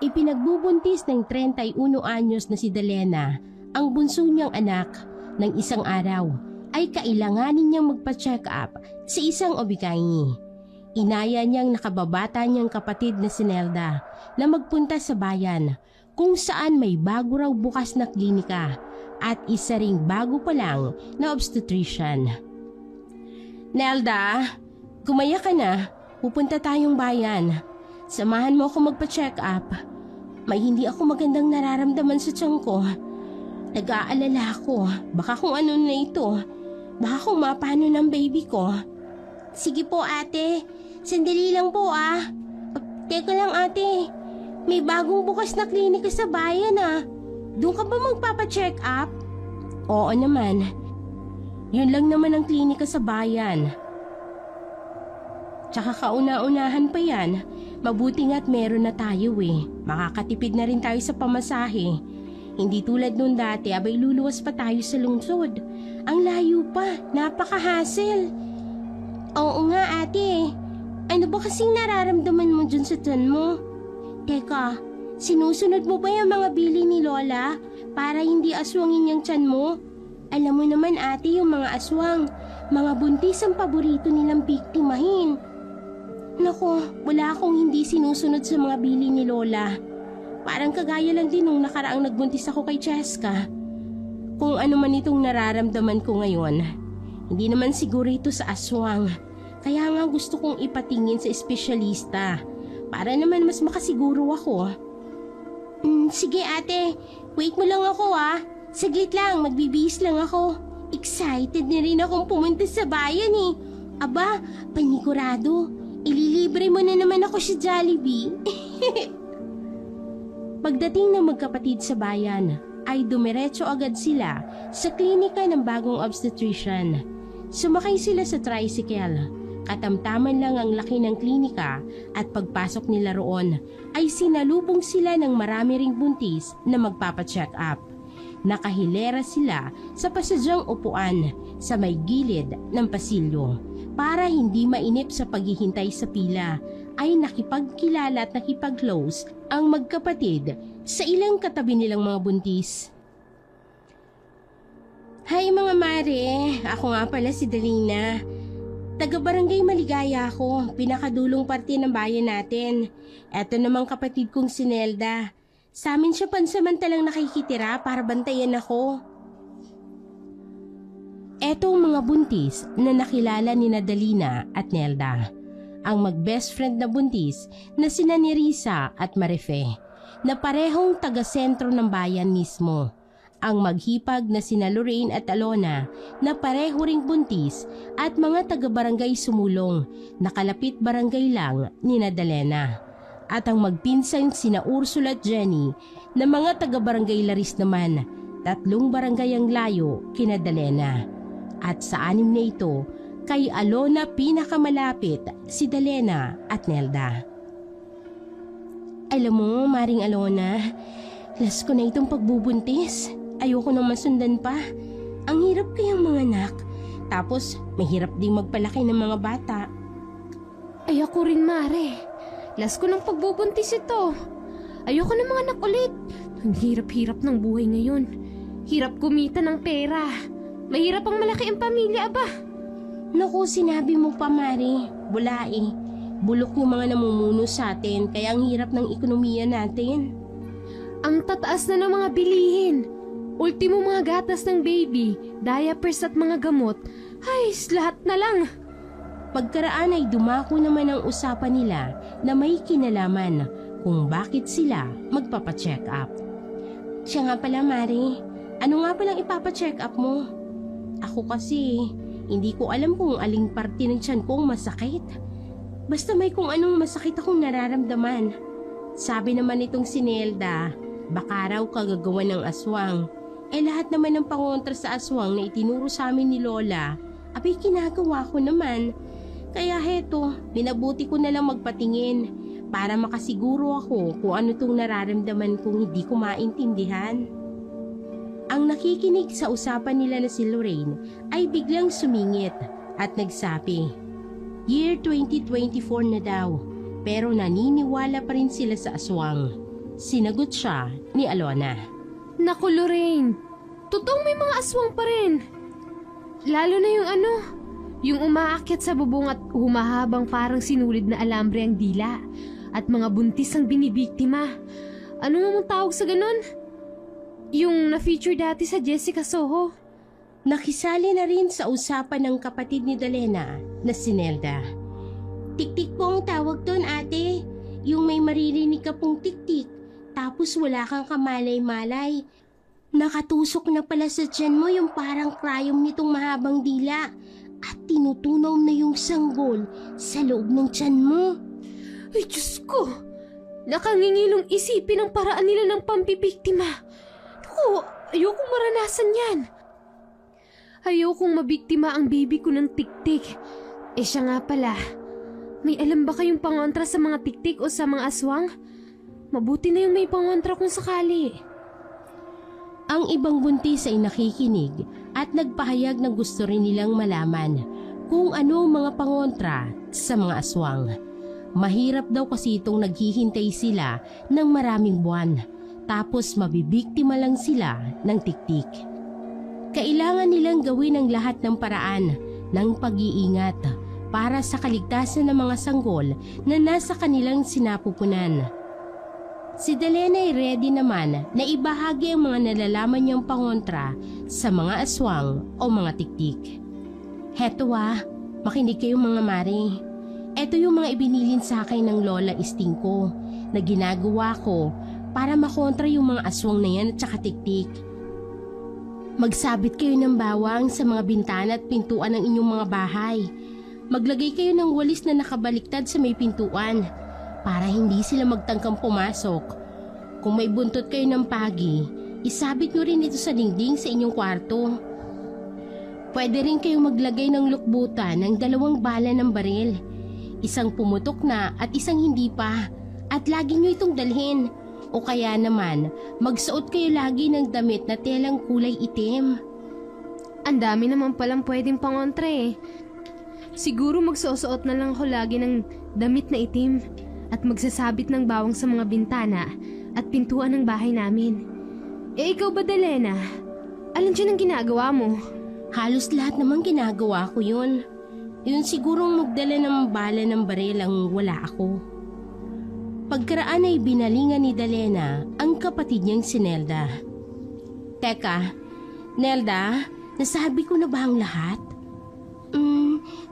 Ipinagbubuntis ng 31 anyos na si Dalena, ang bunso niyang anak, ng isang araw ay kailanganin niyang magpa-check up sa isang obigaini. Inaya niyang nakababata niyang kapatid na si Nelda na magpunta sa bayan kung saan may bago raw bukas na klinika at isa ring bago pa lang na obstetrician. Nelda, gumaya ka na. Pupunta tayong bayan. Samahan mo ako magpa-check up. May hindi ako magandang nararamdaman sa tiyan ko. Nag-aalala ako. Baka kung ano na ito. Baka kung mapano ng baby ko. Sige po ate. Sandali lang po ah. Teka lang ate. May bagong bukas na klinika sa bayan ah. Doon ka ba magpapa-check up? Oo naman. Yun lang naman ang klinika sa bayan. Tsaka kauna-unahan pa yan. Mabuti nga't meron na tayo eh. Makakatipid na rin tayo sa pamasahe. Hindi tulad nung dati, abay luluwas pa tayo sa lungsod. Ang layo pa, napaka-hassle. Oo nga ate. Ano ba kasing nararamdaman mo dyan sa tiyan mo? Teka, sinusunod mo ba yung mga bili ni Lola para hindi aswangin yung tiyan mo? Alam mo naman ate, yung mga aswang, mga buntis ang paborito nilang biktimahin. Naku, wala akong hindi sinusunod sa mga bili ni Lola. Parang kagaya lang din nung nakaraang nagbuntis ako kay Cheska. Kung ano man itong nararamdaman ko ngayon, hindi naman siguro ito sa aswang. Kaya nga gusto kong ipatingin sa espesyalista para naman mas makasiguro ako. Sige ate, wait mo lang ako ah. Saglit lang, magbibihis lang ako. Excited na rin akong pumunta sa bayan eh. Aba, panigurado. Ililibre mo na naman ako sa Jollibee. Pagdating ng magkapatid sa bayan, ay dumiretso agad sila sa klinika ng bagong obstetrician. Sumakay sila sa tricycle. Katamtaman lang ang laki ng klinika at pagpasok nila roon ay sinalubong sila ng marami ring buntis na magpapacheck up. Nakahilera sila sa pasadyang upuan sa may gilid ng pasilyo. Para hindi mainip sa paghihintay sa pila, ay nakipagkilala at nakipag-close ang magkapatid sa ilang katabi nilang mga buntis. Hi mga mare, ako nga pala si Dalina. Taga-barangay Maligaya ako, pinakadulong parte ng bayan natin. Eto namang kapatid kong si Nelda. Sa amin siya pansamantalang nakikitira para bantayan ako. Etong mga buntis na nakilala ni Dalina at Nelda. Ang mag-best friend na buntis na sina Nerissa at Marife, na parehong taga-sentro ng bayan mismo. Ang maghipag na sina Lorraine at Alona na pareho ring buntis at mga taga-barangay Sumulong na kalapit barangay lang ni Dalena. At ang magpinsang sina Ursula at Jenny na mga taga-barangay Laris naman, 3 barangay ang layo kina Dalena. At sa 6 na ito, kay Alona pinakamalapit si Dalena at Nelda. Alam mo, Maring Alona, last ko na itong pagbubuntis. Ayoko nang masundan pa. Ang hirap kayang mga anak. Tapos, mahirap ding magpalaki ng mga bata. Ay ako rin, Mare. Last ko ng pagbubuntis ito. Ayoko ng mga anak ulit. Ang hirap-hirap ng buhay ngayon. Hirap kumita ng pera. Mahirap ang malaki ang pamilya, aba. Naku, sinabi mo pa, Mari. Wala eh. Bulok yung mga namumuno sa atin, kaya ang hirap ng ekonomiya natin. Ang tataas na ng mga bilihin. Ultimo mga gatas ng baby, diapers at mga gamot. Ay, lahat na lang. Pagkaraan ay dumako naman ang usapan nila na may kinalaman kung bakit sila magpapacheck up. Siya nga pala, Mari. Ano nga palang ipapacheck up mo? Ako kasi, hindi ko alam kung aling parte ng tiyan ko masakit. Basta may kung anong masakit akong nararamdaman. Sabi naman itong si Nelda, baka raw kagagawa ng aswang. Lahat naman ng pangontra sa aswang na itinuro sa amin ni Lola, abay kinagawa ko naman. Kaya heto, minabuti ko na lang magpatingin para makasiguro ako kung ano tong nararamdaman kong hindi ko maintindihan. Ang nakikinig sa usapan nila na si Lorraine ay biglang sumingit at nagsabi, Year 2024 na daw, pero naniniwala pa rin sila sa aswang. Sinagot siya ni Alona. Naku, Lorraine. Totoong may mga aswang pa rin. Lalo na yung umaakyat sa bubong at humahabang parang sinulid na alambre ang dila at mga buntis ang binibiktima. Ano nga mong tawag sa ganon? Yung na-feature dati sa Jessica Soho. Nakisali na rin sa usapan ng kapatid ni Dalena na si Nelda. Tik-tik po ang tawag doon, ate. Yung may maririnig ka pong tik-tik, tapos wala kang kamalay-malay. Nakatusok na pala sa tiyan mo yung parang krayom nitong mahabang dila at tinutunaw na yung sanggol sa loob ng tiyan mo. Ay, Diyos ko! Nakangingilong isipin ang paraan nila ng pampibiktima. Naku, ayokong maranasan yan. Ayokong mabiktima ang baby ko ng tik-tik. Siya nga pala, may alam ba kayong pangontra sa mga tik-tik o sa mga aswang? Mabuti na yung may pangontra kung sakali. Ang ibang buntis ay nakikinig at nagpahayag na gusto rin nilang malaman kung ano ang mga pangontra sa mga aswang. Mahirap daw kasi itong naghihintay sila ng maraming buwan, tapos mabibiktima lang sila ng tik-tik. Kailangan nilang gawin ang lahat ng paraan ng pag-iingat para sa kaligtasan ng mga sanggol na nasa kanilang sinapupunan. Si Dalena ay ready naman na ibahagi ang mga nalalaman niyang pangontra sa mga aswang o mga tiktik. Heto makinig kayo mga mare. Eto yung mga ibinilin sa akin ng Lola Isting ko na ginagawa ko para makontra yung mga aswang na yan at saka tiktik. Magsabit kayo ng bawang sa mga bintana at pintuan ng inyong mga bahay. Maglagay kayo ng walis na nakabaliktad sa may pintuan para hindi sila magtangkang pumasok. Kung may buntot kayo ng pagi, isabit nyo rin ito sa dingding sa inyong kwarto. Pwede rin kayong maglagay ng lukbutan ng 2 bala ng baril. Isang pumutok na at isang hindi pa. At lagi nyo itong dalhin. O kaya naman, magsuot kayo lagi ng damit na telang kulay itim. Ang dami naman palang pwedeng pangontra eh. Siguro magsusuot na lang ako lagi ng damit na itim at magsasabit ng bawang sa mga bintana at pintuan ng bahay namin. Ikaw ba, Dalena? Alin dyan ang ginagawa mo? Halos lahat naman ginagawa ko yun. Yun sigurong magdala ng bala ng baril ang wala ako. Pagkaraan ay binalingan ni Dalena ang kapatid niyang si Nelda. Teka, Nelda, nasabi ko na ba ang lahat?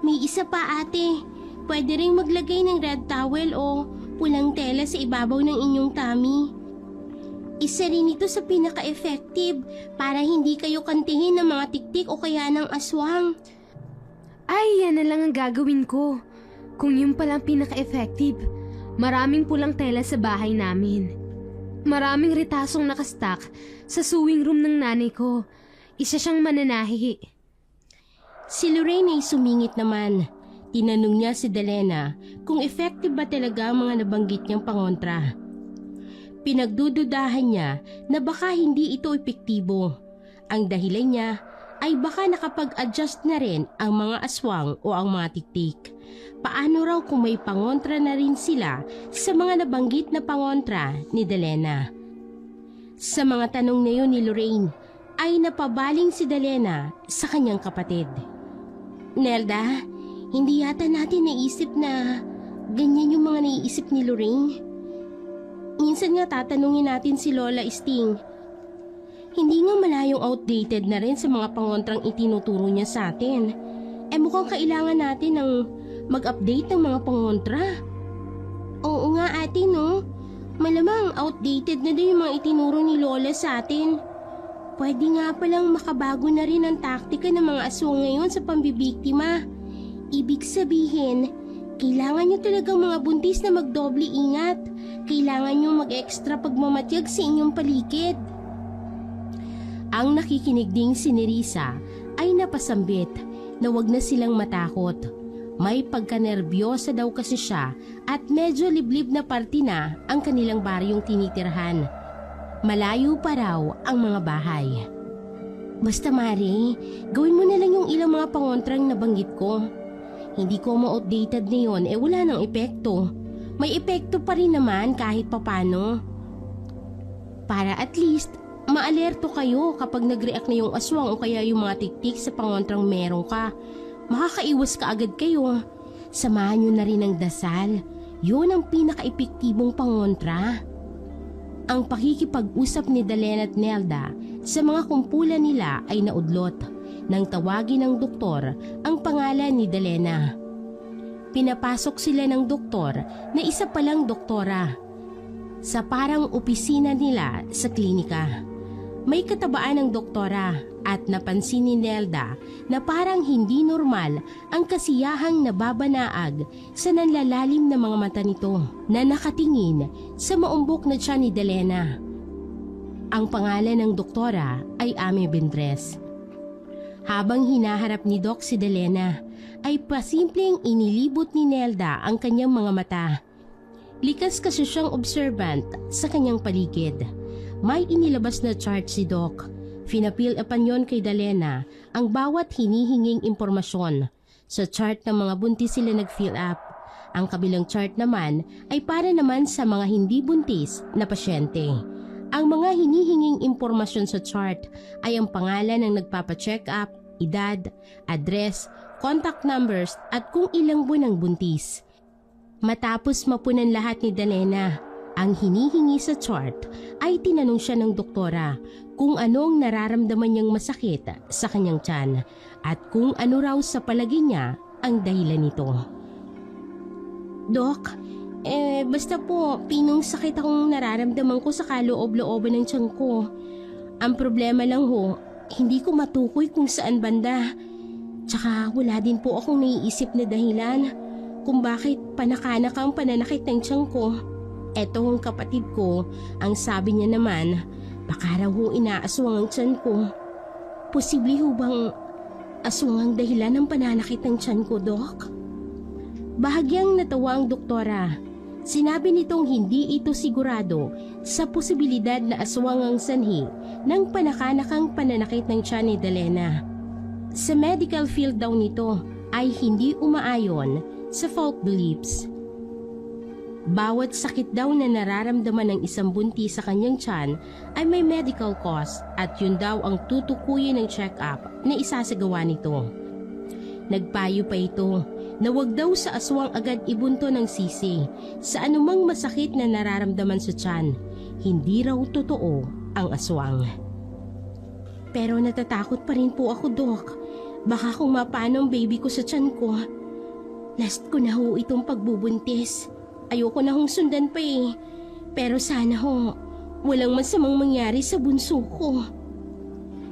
May isa pa ate. Pwede rin maglagay ng red towel o pulang tela sa ibabaw ng inyong tummy. Isa rin ito sa pinaka-effective para hindi kayo kantihin ng mga tiktik o kaya ng aswang. Ay, yan na lang ang gagawin ko. Kung yun palang pinaka-effective, maraming pulang tela sa bahay namin. Maraming ritasong nakastack sa sewing room ng nanay ko. Isa siyang mananahi. Si Lorraine ay sumingit naman. Tinanong niya si Dalena kung effective ba talaga ang mga nabanggit niyang pangontra. Pinagdududahan niya na baka hindi ito epektibo. Ang dahilan niya ay baka nakapag-adjust na rin ang mga aswang o ang mga tiktik. Paano raw kung may pangontra na rin sila sa mga nabanggit na pangontra ni Dalena? Sa mga tanong na yun ni Lorraine ay napabaling si Dalena sa kanyang kapatid. Nelda, hindi yata natin naisip na ganyan yung mga naiisip ni Lorraine. Minsan nga tatanungin natin si Lola Isting. Hindi nga malayong outdated na rin sa mga pangontrang itinuturo niya sa atin. Mukhang kailangan natin ng mag-update ng mga pangontra. Oo nga ate no, malamang outdated na din yung mga itinuro ni Lola sa atin. Pwede nga palang makabago na rin ang taktika ng mga aswang ngayon sa pambibiktima. Ibig sabihin, kailangan nyo talagang mga buntis na magdoble ingat. Kailangan nyo mag-extra pagmamatyag sa inyong paligid. Ang nakikinig ding si Nerissa ay napasambit na wag na silang matakot. May pagkanerbiyosa daw kasi siya at medyo liblib na parte na ang kanilang baryong tinitirhan. Malayo pa raw ang mga bahay. Basta Mari, gawin mo na lang yung ilang mga pangontrang nabanggit ko. Hindi ko ma-outdated na yun, wala nang epekto. May epekto pa rin naman kahit papano. Para at least maalerto kayo kapag nag-react na yung aswang o kaya yung mga tiktik sa pangontrang meron ka. Makakaiwas ka agad kayo. Samahan nyo na rin ang dasal. Yun ang pinaka-epektibong pangontra. Ang pakikipag-usap ni Dalena at Nelda sa mga kumpulan nila ay naudlot nang tawagin ng doktor ang pangalan ni Dalena. Pinapasok sila ng doktor na isa palang doktora sa parang opisina nila sa klinika. May katabaan ng doktora at napansin ni Nelda na parang hindi normal ang kasiyahang nababanaag sa nanlalalim na mga mata nito na nakatingin sa maumbok na tiyan ni Dalena. Ang pangalan ng doktora ay Amy Bendres. Habang hinaharap ni Doc si Dalena, ay pasimpleng inilibot ni Nelda ang kanyang mga mata. Likas kasi siyang observant sa kanyang paligid. May inilabas na chart si Doc. Finapil upan yon kay Dalena ang bawat hinihinging impormasyon. Sa chart ng mga buntis sila nag-fill up. Ang kabilang chart naman ay para naman sa mga hindi buntis na pasyente. Ang mga hinihinging impormasyon sa chart ay ang pangalan ng nagpapa-check up, edad, address, contact numbers at kung ilang buwan ang buntis. Matapos mapunan lahat ni Dalena ang hinihingi sa chart, ay tinanong siya ng doktora kung anong nararamdaman niyang masakit sa kanyang tiyan at kung ano raw sa palagay niya ang dahilan nito. Dok, basta po pinong sakit akong nararamdaman ko sa kaloob-looban ng tiyan ko. Ang problema lang ho, hindi ko matukoy kung saan banda. Tsaka wala din po akong naiisip na dahilan kung bakit panakanak ang pananakit ng tiyan ko. Eto ang kapatid ko, ang sabi niya naman, baka raw ho inaaswang ang tiyan ko. Posible ho bang aswang ang dahilan ng pananakit ng tiyan ko, Dok? Bahagyang natawa ang doktora. Sinabi nitong hindi ito sigurado sa posibilidad na aswang ang sanhi ng panakanakang pananakit ng tiyan ni Dalena. Sa medical field daw nito ay hindi umaayon sa folk beliefs. Bawat sakit daw na nararamdaman ng isang buntis sa kanyang tiyan ay may medical cause at yun daw ang tutukuyin ng check-up na isasagawa nito. Nagpayo pa ito na wag daw sa aswang agad ibunto ng sisi sa anumang masakit na nararamdaman sa tiyan. Hindi raw totoo ang aswang. Pero natatakot pa rin po ako, Dok. Baka kung mapano ang baby ko sa tiyan ko. Last ko na ho itong pagbubuntis. Ayoko na hong sundan pa eh. Pero sana ho, walang masamang mangyari sa bunso ko.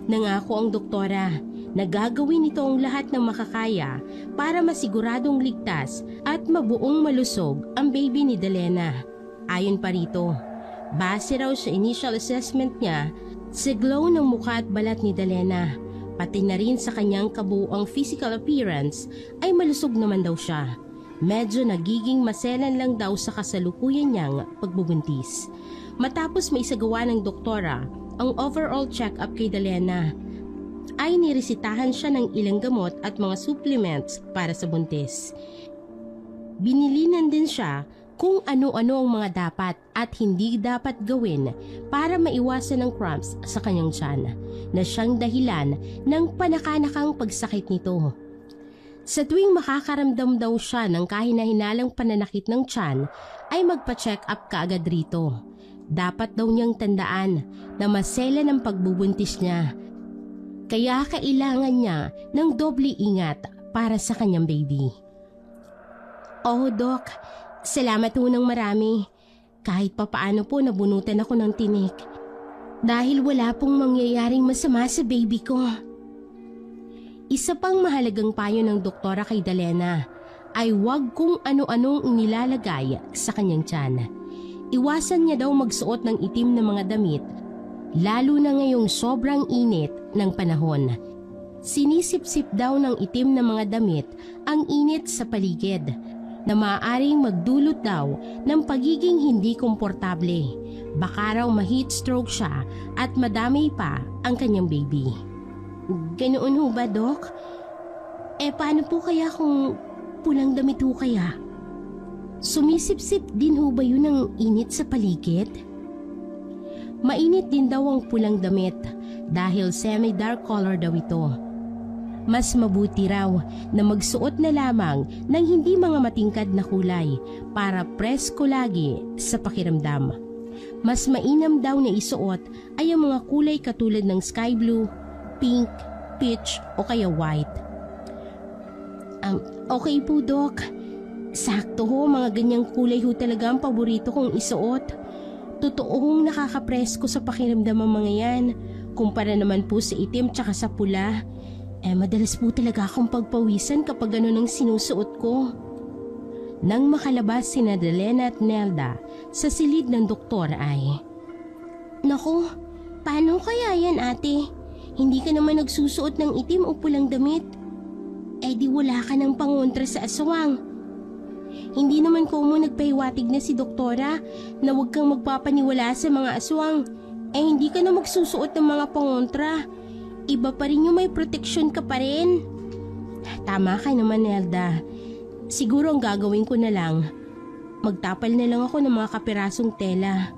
Nangako ang doktora na gagawin nito ang lahat ng makakaya para masiguradong ligtas at mabuong malusog ang baby ni Dalena. Ayon pa rito, base raw sa initial assessment niya sa glow ng mukha at balat ni Dalena, pati na rin sa kanyang kabuuang physical appearance ay malusog naman daw siya. Medyo nagiging maselan lang daw sa kasalukuyan niyang pagbubuntis. Matapos may isagawa ng doktora ang overall check-up kay Dalena, ay niresitahan siya ng ilang gamot at mga supplements para sa buntis. Binilinan din siya kung ano-ano ang mga dapat at hindi dapat gawin para maiwasan ang cramps sa kanyang tiyan na siyang dahilan ng panakanakang pagsakit nito. Sa tuwing makakaramdam daw siya ng kahina-hinalang pananakit ng tiyan, ay magpa-check up kaagad rito. Dapat daw niyang tandaan na maselan ang pagbubuntis niya. Kaya kailangan niya ng doble ingat para sa kanyang baby. Oh, Doc, salamat po ng marami. Kahit papaano po nabunutan ako ng tinik. Dahil wala pong mangyayaring masama sa baby ko. Isa pang mahalagang payo ng doktora kay Dalena ay huwag kung ano-anong inilalagay sa kanyang tiyan. Iwasan niya daw magsuot ng itim na mga damit, lalo na ngayong sobrang init ng panahon. Sinisip-sip daw ng itim na mga damit ang init sa paligid na maaaring magdulot daw ng pagiging hindi komportable. Baka raw ma-heat stroke siya at madamay pa ang kanyang baby. Ganoon ho ba, Doc? Paano po kaya kung pulang damit ho kaya? Sumisip-sip din ho ba yun ng init sa paligid? Mainit din daw ang pulang damit dahil semi-dark color daw ito. Mas mabuti raw na magsuot na lamang ng hindi mga matingkad na kulay para presko lagi sa pakiramdam. Mas mainam daw na isuot ay ang mga kulay katulad ng sky blue, pink, peach o kaya white. Okay po, Doc. Sakto ho, mga ganyang kulay ho talaga ang paborito kong isuot. Totoong nakakapresko sa pakiramdam ang mga yan. Kumpara naman po sa itim tsaka sa pula. Madalas po talaga akong pagpawisan kapag ganun ang sinusuot ko. Nang makalabas sina Delena at Nelda sa silid ng doktor ay, "Naku, paano kaya yan, ate? Hindi ka naman nagsusuot ng itim o pulang damit. Di wala ka ng pangontra sa aswang. Hindi naman ko mo nagpahiwatig na si doktora na huwag kang magpapaniwala sa mga aswang. Hindi ka na magsusuot ng mga pangontra. Iba pa rin yung may proteksyon ka pa rin." Tama ka naman, Nelda. Siguro ang gagawin ko na lang, magtapal na lang ako ng mga kapirasong tela.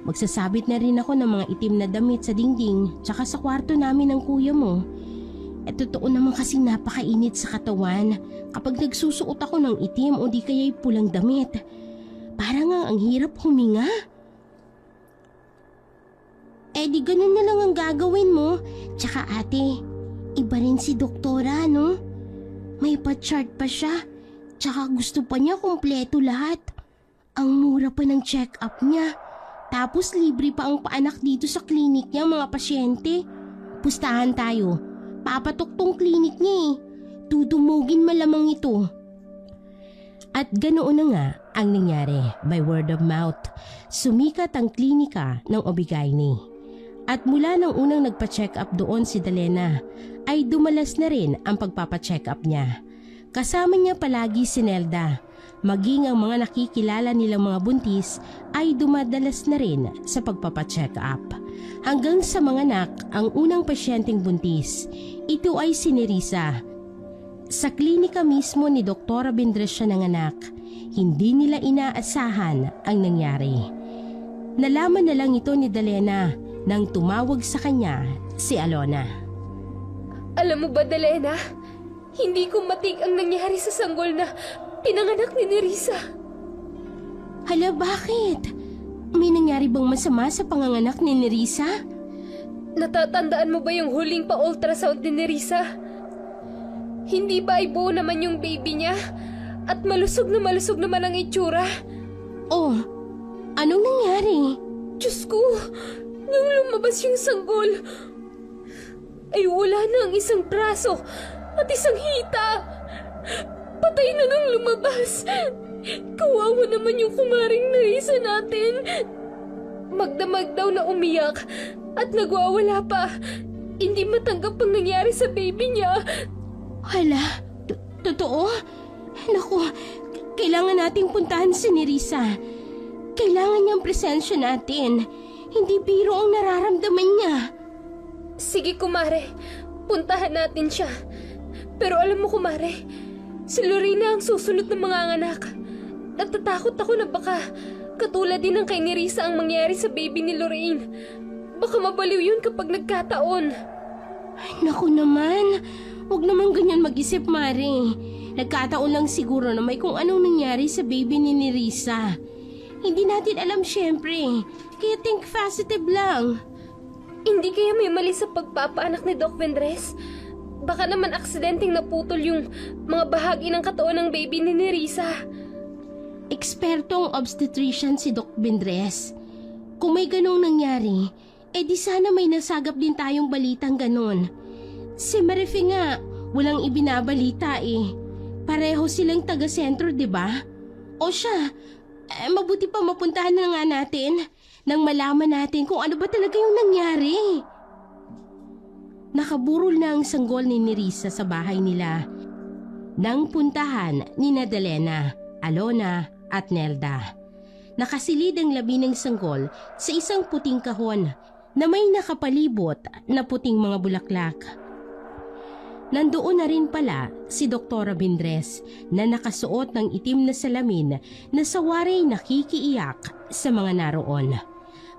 Magsasabit na rin ako ng mga itim na damit sa dingding tsaka sa kwarto namin ng kuya mo. Totoo naman kasi napakainit sa katawan kapag nagsusuot ako ng itim o di kaya'y pulang damit. Parang ang hirap huminga. Di ganun na lang ang gagawin mo. Tsaka ate, iba rin si doktora, no? May pa-chart pa siya. Tsaka gusto pa niya kumpleto lahat. Ang mura pa ng check-up niya. Tapos libre pa ang paanak dito sa klinik niya, mga pasyente. Pustahan tayo. Papatok tong klinik niya eh. Dudumugin malamang ito. At ganoon na nga ang nangyari. By word of mouth, sumikat ang klinika ng Obigaini. At mula nang unang nagpa-check up doon si Delena, ay dumalas na rin ang pagpapa-check up niya. Kasama niya palagi si Nelda. Maging ang mga nakikilala nilang mga buntis ay dumadalas na rin sa pagpapa-check up. Hanggang sa mga anak, ang unang pasyenteng buntis, ito ay si Nerissa. Sa klinika mismo ni Dr. Bindres siya nanganak. Hindi nila inaasahan ang nangyari. Nalaman na lang ito ni Delena nang tumawag sa kanya si Alona. Alam mo ba, Delena? Hindi ko matig ang nangyari sa sanggol na pinanganak ni Nerissa. Hala, bakit? May nangyari bang masama sa panganganak ni Nerissa? Natatandaan mo ba yung huling pa-ultrasound ni Nerissa? Hindi ba ay buo naman yung baby niya? At malusog naman ang itsura? Oh, anong nangyari? Diyos ko, nung lumabas yung sanggol, ay wala na ang isang braso at isang hita. Patay na nang lumabas. Kawawa naman yung kumaring Nerissa natin. Magdamag daw na umiyak at nagwawala pa. Hindi matanggap ang nangyari sa baby niya. Hala, totoo? Naku, kailangan nating puntahan si Nerissa. Kailangan niyang presensya natin. Hindi biro ang nararamdaman niya. Sige, kumare. Puntahan natin siya. Pero alam mo, kumare, si Lorena ang susunod ng mga anak. Natatakot ako na baka katulad din ng kay Nerissa ang mangyari sa baby ni Lorraine. Baka mabaliw yun kapag nagkataon. Naku naman, huwag naman ganyan mag-isip, Mare. Nagkataon lang siguro na may kung anong nangyari sa baby ni Nerissa. Hindi natin alam syempre, kaya think positive lang. Hindi kaya may mali sa pagpapaanak ni Doc Vendres? Baka naman aksidenteng naputol yung mga bahagi ng katawan ng baby ni Nerissa. Ekspertong obstetrician si Doc Vendres. Kung may ganong nangyari, di sana may nasagap din tayong balitang ganon. Si Marife nga, walang ibinabalita eh. Pareho silang taga-sentro, diba? O siya, mabuti pa mapuntahan na nga natin nang malaman natin kung ano ba talaga yung nangyari. Nakaburol na ang sanggol ni Nerissa sa bahay nila nang puntahan ni Delena, Alona at Nelda. Nakasilid ang labi ng sanggol sa isang puting kahon na may nakapalibot na puting mga bulaklak. Nandoon na rin pala si Dr. Bindres na nakasuot ng itim na salamin na sawaray nakikiiyak sa mga naroon.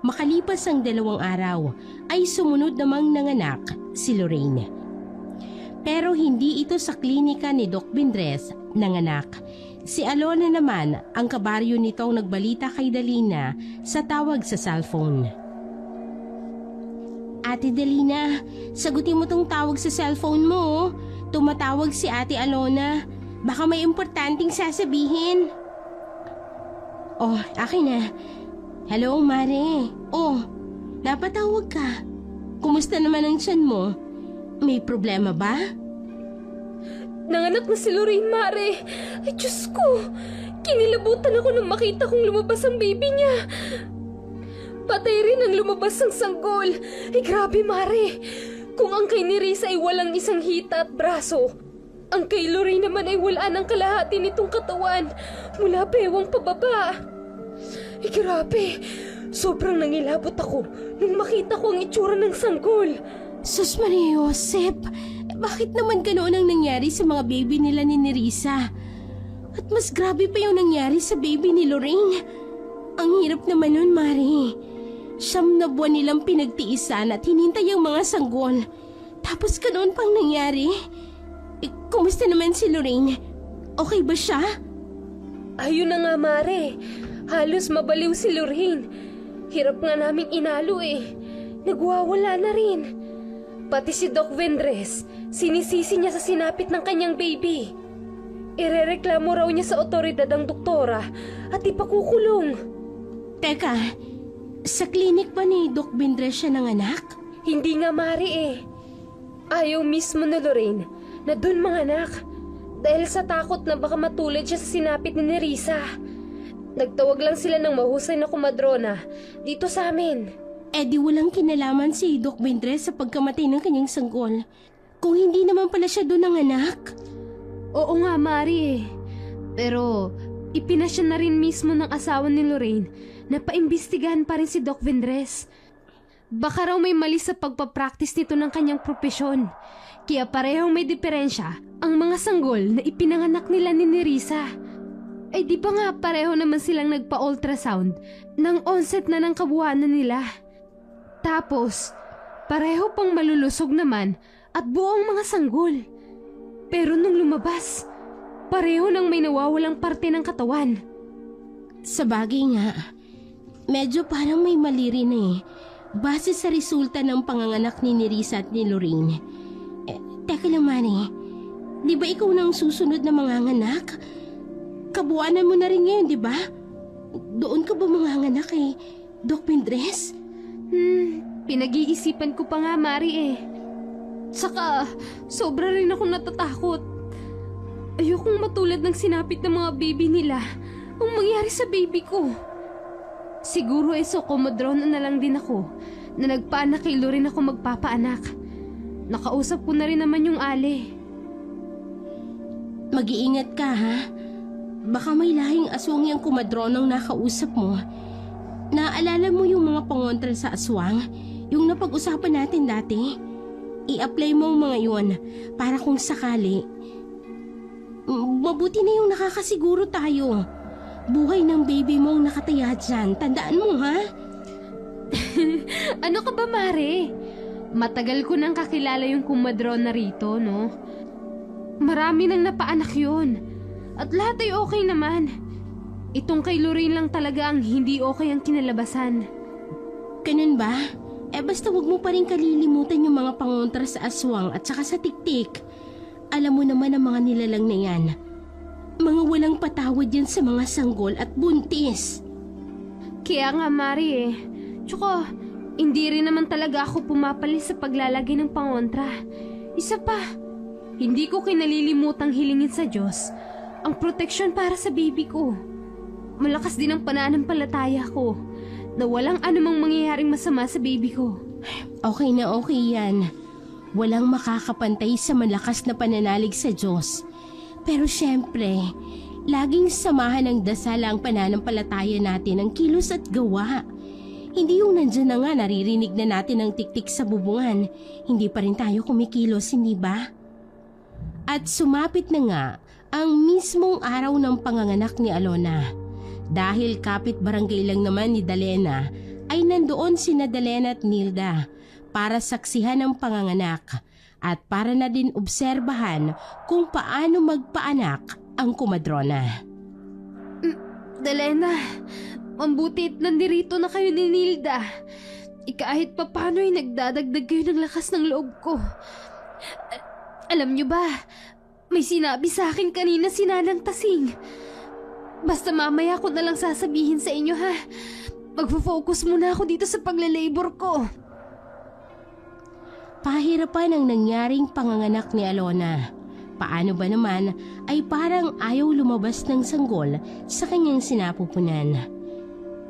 Makalipas ang 2 araw ay sumunod namang nanganak si Lorraine. Pero hindi ito sa klinika ni Doc Bindres nanganak. Si Alona naman ang kabaryo nito ang nagbalita kay Dalina sa tawag sa cellphone. Ate Dalina, sagutin mo tong tawag sa cellphone mo. Tumatawag si Ate Alona. Baka may importanteng sasabihin. Oh, akin na. Hello, Mare. Oh, napatawag ka. Kumusta naman ang tiyan mo? May problema ba? Nanganak na si Lorraine, Mare. Ay, Diyos ko. Kinilabutan ako nang makita kong lumabas ang baby niya. Patay rin ang lumabas ng sanggol. Ay, grabe, Mare. Kung ang kay ni Risa ay walang isang hita at braso, ang kay Lorraine naman ay wala ng kalahati nitong katawan mula bewang pababa. Ay, grabe. Sobrang nangilabot ako nung makita ko ang itsura ng sanggol. Sus Maria Josep, bakit naman ganoon ang nangyari sa mga baby nila ni Nerissa? At mas grabe pa yung nangyari sa baby ni Lorraine. Ang hirap naman nun, Mari. 9 na buwan nilang pinagtiisan at hinintay ang mga sanggol. Tapos ganoon pang nangyari. Kumusta naman si Lorraine? Okay ba siya? Ayun na nga, Mare. Halos mabaliw si Lorraine. Hirap nga naming inalo eh. Nagwawala na rin. Pati si Doc Vendres, sinisisi niya sa sinapit ng kanyang baby. Irereklamo raw niya sa otoridad ang doktora at ipakukulong. Teka, sa klinik ba ni Doc Bindres siya nanganak? Hindi nga, Mari eh. Ayaw mismo ni Lorraine na dun manganak dahil sa takot na baka matulad siya sa sinapit ni Nerissa. Nagtawag lang sila ng mahusay na kumadrona dito sa amin. Eh di walang kinalaman si Doc Bindres sa pagkamatay ng kanyang sanggol. Kung hindi naman pala siya doon nanganak. Oo nga, Mari eh. Pero ipinasya na rin mismo ng asawa ni Lorraine na paimbestigahan pa rin si Doc Vendres. Baka raw may mali sa pagpapractice nito ng kanyang propesyon. Kaya parehong may diferensya ang mga sanggol na ipinanganak nila ni Nerissa. Ay di ba nga pareho naman silang nagpa-ultrasound ng onset na ng kabuuanan nila. Tapos, pareho pang malulusog naman at buong mga sanggol. Pero nung lumabas, pareho nang may nawawalang parte ng katawan. Sa bagay nga, medyo parang may mali rin eh. Base sa resulta ng panganganak ni Nerissa at ni Lorraine. Teka lang, Mari. Di ba ikaw nang susunod na manganganak? Kabuuanan mo na rin ngayon, di ba? Doon ka ba manganganak kay Doc Bindres? Pinag-iisipan ko pa nga, Mari eh. Saka, sobra rin akong natatakot. Ayokong matulad ng sinapit ng mga baby nila ang mangyari sa baby ko. Siguro so komodron na lang din ako na nagpaanak kay Lorraine ako magpapaanak. Nakausap ko na rin naman yung Ale. Mag-iingat ka, ha? Baka may lahing aswang yung kumadronong nakausap mo. Naaalala mo yung mga pangontra sa aswang? Yung napag-usapan natin dati? I-apply mo ang mga yun para kung sakali. Mabuti na yung nakakasiguro tayo. Buhay ng baby mo ang nakataya dyan. Tandaan mo, ha? Ano ka ba, Mare? Matagal ko nang kakilala yung kumadron na rito, no? Marami nang napaanak yun. At lahat ay okay naman. Itong kay Lorraine lang talaga ang hindi okay ang kinalabasan. Ganun ba? Basta wag mo pa rin kalilimutan yung mga pangontra sa aswang at saka sa tiktik. Alam mo naman ang mga nilalang na yan. Mga walang patawad yan sa mga sanggol at buntis. Kaya nga, Mari eh. Tsaka, hindi rin naman talaga ako pumapalis sa paglalagay ng pangontra. Isa pa, hindi ko kinalilimutang hilingin sa Diyos ang proteksyon para sa baby ko. Malakas din ang pananampalataya ko na walang anumang mangyayaring masama sa baby ko. Okay na okay yan. Walang makakapantay sa malakas na pananalig sa Diyos. Pero syempre, laging samahan ng dasal ang pananampalataya natin ng kilos at gawa. Hindi yung nandyan na nga naririnig na natin ang tiktik sa bubungan, hindi pa rin tayo kumikilos, hindi ba? At sumapit na nga ang mismong araw ng panganganak ni Alona. Dahil kapit barangay lang naman ni Dalena ay nandoon sina Dalena at Nilda para saksihan ang panganganak at para na din obserbahan kung paano magpaanak ang kumadrona. Dalena, mambutit nandirito na kayo ni Nilda. Kahit papano ay nagdadagdag kayo ng lakas ng loob ko. Alam niyo ba, may sinabi sa akin kanina si Nanang Tasing. Basta mamaya ko na lang sasabihin sa inyo ha. Magfo-focus muna ako dito sa pagle-labor ko. Pahirapan ang nangyaring panganganak ni Alona. Paano ba naman ay parang ayaw lumabas ng sanggol sa kanyang sinapupunan.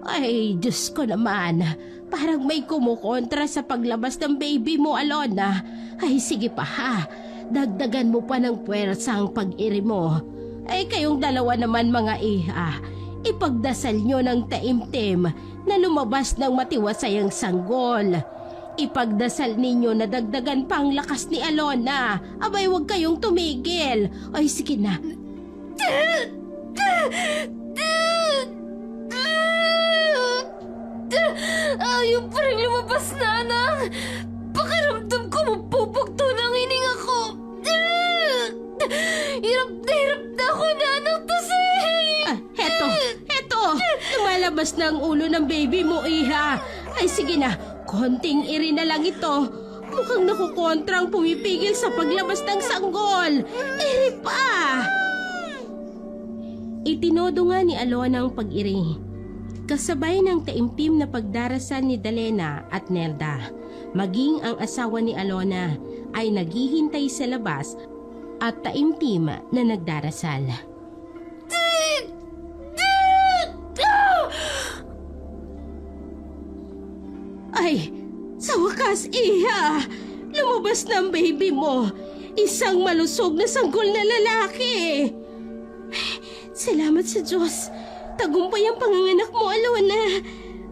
Ay, Diyos ko naman, parang may kumukontra sa paglabas ng baby mo, Alona. Ay, sige pa ha, dagdagan mo pa ng puwersa ang pag-iri mo. Ay, kayong dalawa naman mga iha, ipagdasal nyo ng taimtim na lumabas ng matiwasay ang sanggol. Ipagdasal ninyo na dagdagan pa ang lakas ni Alona. Abay, huwag kayong tumigil. Ay, sige na. Ayaw pa rin lumabas, Nanang. Pakiramdam ko mapupugto ng hininga ko. Hirap na ako, Nanang Tasing. Heto. Lumalabas na ang ulo ng baby mo, iha. Ay, sige na. Konting iri na lang ito. Mukhang nakukontrang pumipigil sa paglabas ng sanggol. Iri pa! Itinodo nga ni Alona ang pag-iri. Kasabay ng taimtim na pagdarasal ni Dalena at Nelda. Maging ang asawa ni Alona ay naghihintay sa labas at taimtim na nagdarasal. Ay, sa wakas, iha! Lumabas na ang baby mo! Isang malusog na sanggol na lalaki! Salamat sa Diyos! Tagumpay ang panganganak mo, Alona!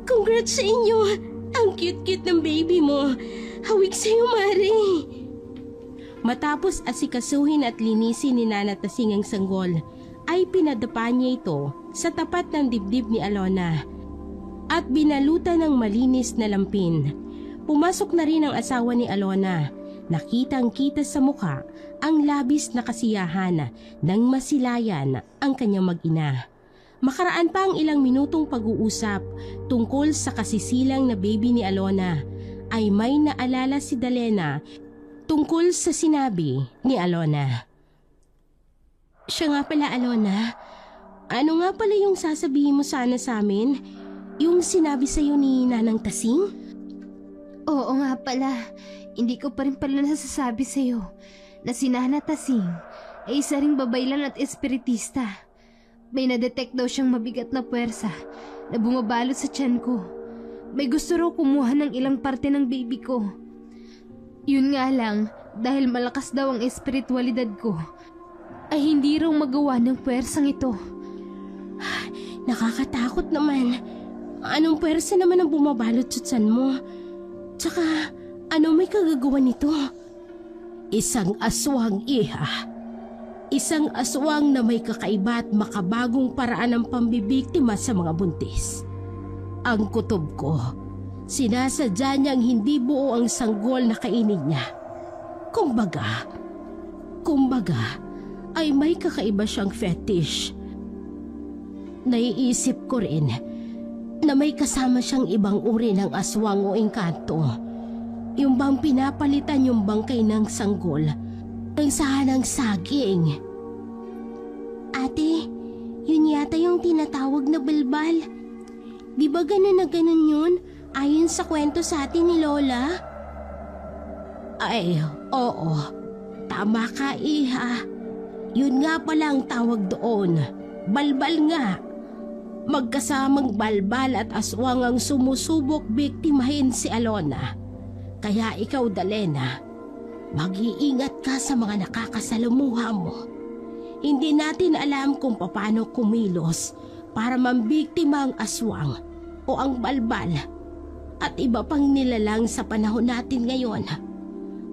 Congrats sa inyo! Ang cute-cute ng baby mo! Hawig sa'yo, Mari! Matapos asikasuhin at linisin ni Nana Tasing ang sanggol, ay pinadapa niya ito sa tapat ng dibdib ni Alona at binalutan ng malinis na lampin. Pumasok na rin ang asawa ni Alona. Nakitang-kita sa mukha ang labis na kasiyahan nang masilayan ang kanyang mag-ina. Makaraan pa ang ilang minutong pag-uusap tungkol sa kasisilang na baby ni Alona, ay may naalala si Dalena tungkol sa sinabi ni Alona. Siya nga pala, Alona. Ano nga pala yung sasabihin mo sana sa amin? Yung sinabi sa'yo ni Nanang Tasing? Oo nga pala. Hindi ko pa rin pala nasasabi sa'yo na si Nana Tasing ay isa ring babaylan at espiritista. May na-detect daw siyang mabigat na puwersa na bumabalot sa tiyan ko. May gusto raw kumuha ng ilang parte ng baby ko. Yun nga lang, dahil malakas daw ang espiritualidad ko, ay hindi raw magawa ng puwersang ito. Nakakatakot naman. Anong puwersa naman ang bumabalot sa tiyan mo? Tsaka, ano may kagagawa nito? Isang aswang, iha. Isang aswang na may kakaiba at makabagong paraan ng pambibiktima sa mga buntis. Ang kutob ko, sinasadya niyang hindi buo ang sanggol na kainin niya. Kumbaga, ay may kakaiba siyang fetish. Naiisip ko rin na may kasama siyang ibang uri ng aswang o engkanto. Yung bang pinapalitan yung bangkay ng sanggol ng sahanang saging. Ate, yun yata yung tinatawag na balbal. Di ba ganun na ganun yun ayon sa kwento sa atin ni Lola? Ay, oo. Tama ka, iha. Yun nga pala ang tawag doon. Balbal nga. Magkasamang balbal at aswang ang sumusubok biktimahin si Alona. Kaya ikaw, Dalena, mag-iingat ka sa mga nakakasalamuha mo. Hindi natin alam kung paano kumilos para mambiktima ang aswang o ang balbal at iba pang nilalang sa panahon natin ngayon.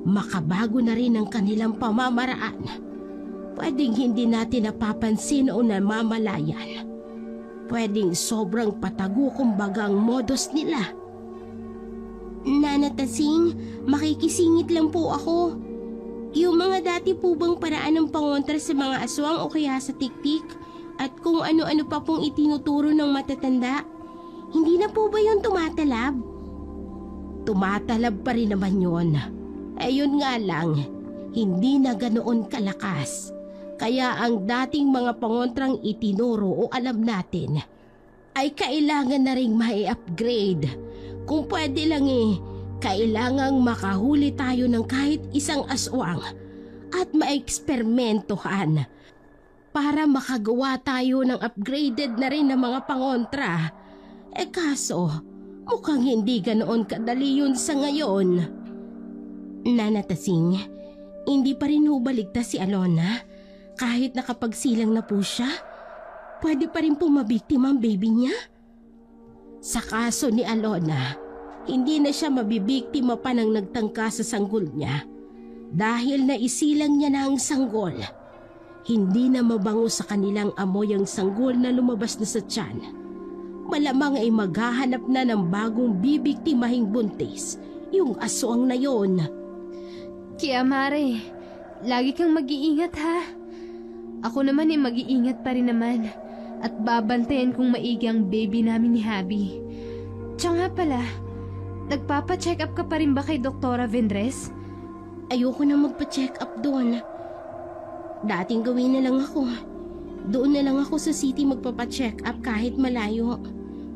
Makabago na rin ang kanilang pamamaraan. Pwedeng hindi natin napapansin o namamalayan. Pwedeng sobrang patago kumbaga ang modus nila. Nana Tasing, makikisingit lang po ako. Yung mga dati po bang paraan ng pangontra sa mga aswang o kaya sa tiktik at kung ano-ano pa pong itinuturo ng matatanda, hindi na po ba yun tumatalab? Tumatalab pa rin naman yun. Ayun nga lang, hindi na ganoon kalakas. Kaya ang dating mga pangontrang itinuro o alam natin ay kailangan na ring mai-upgrade. Kung pwede lang kailangang makahuli tayo ng kahit isang aswang at maeksperimentohan para makagawa tayo ng upgraded na rin na mga pangontra. Kaso, mukhang hindi ganoon kadali yun sa ngayon. Nana Tasing, hindi pa rin hubaligtas si Alona. Kahit nakapagsilang na po siya, pwede pa rin po mabiktima ang baby niya. Sa kaso ni Alona, hindi na siya mabibiktima pa ng nagtangka sa sanggol niya dahil naisilang niya na ang sanggol. Hindi na mabango sa kanilang amoy ang sanggol na lumabas na sa tiyan. Malamang ay maghahanap na ng bagong bibiktimahing buntis, yung aswang na yon. Kaya Mare, lagi kang mag-iingat ha. Ako naman mag-iingat pa rin naman at babantayan kong maigi ang baby namin ni Habi. Tsaka nga pala, nagpapa-check up ka pa rin ba kay Doktora Vendres? Ayoko na magpa-check up doon. Dating gawin na lang ako. Doon na lang ako sa city magpapa-check up kahit malayo.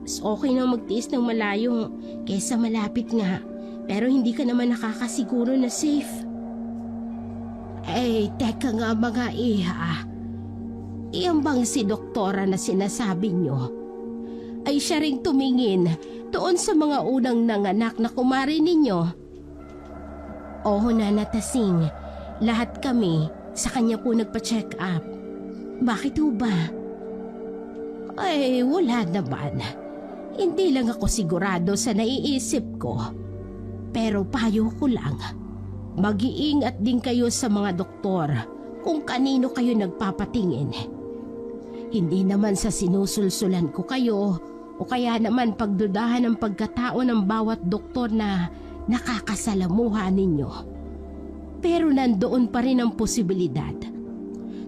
Mas okay na magtiis ng malayo kaysa malapit nga. Pero hindi ka naman nakakasiguro na safe. Teka nga mga iha. Iyan bang si doktora na sinasabi nyo? Ay siya ring tumingin doon sa mga unang nanganak na kumari ninyo? Oo, Nana Tasing. Lahat kami sa kanya po nagpa-check up. Bakit ho ba? Wala naman. Hindi lang ako sigurado sa naiisip ko. Pero payo ko lang, mag-iingat din kayo sa mga doktor kung kanino kayo nagpapatingin. Hindi naman sa sinusulsulan ko kayo o kaya naman pagdudahan ng pagkatao ng bawat doktor na nakakasalamuha ninyo. Pero nandoon pa rin ang posibilidad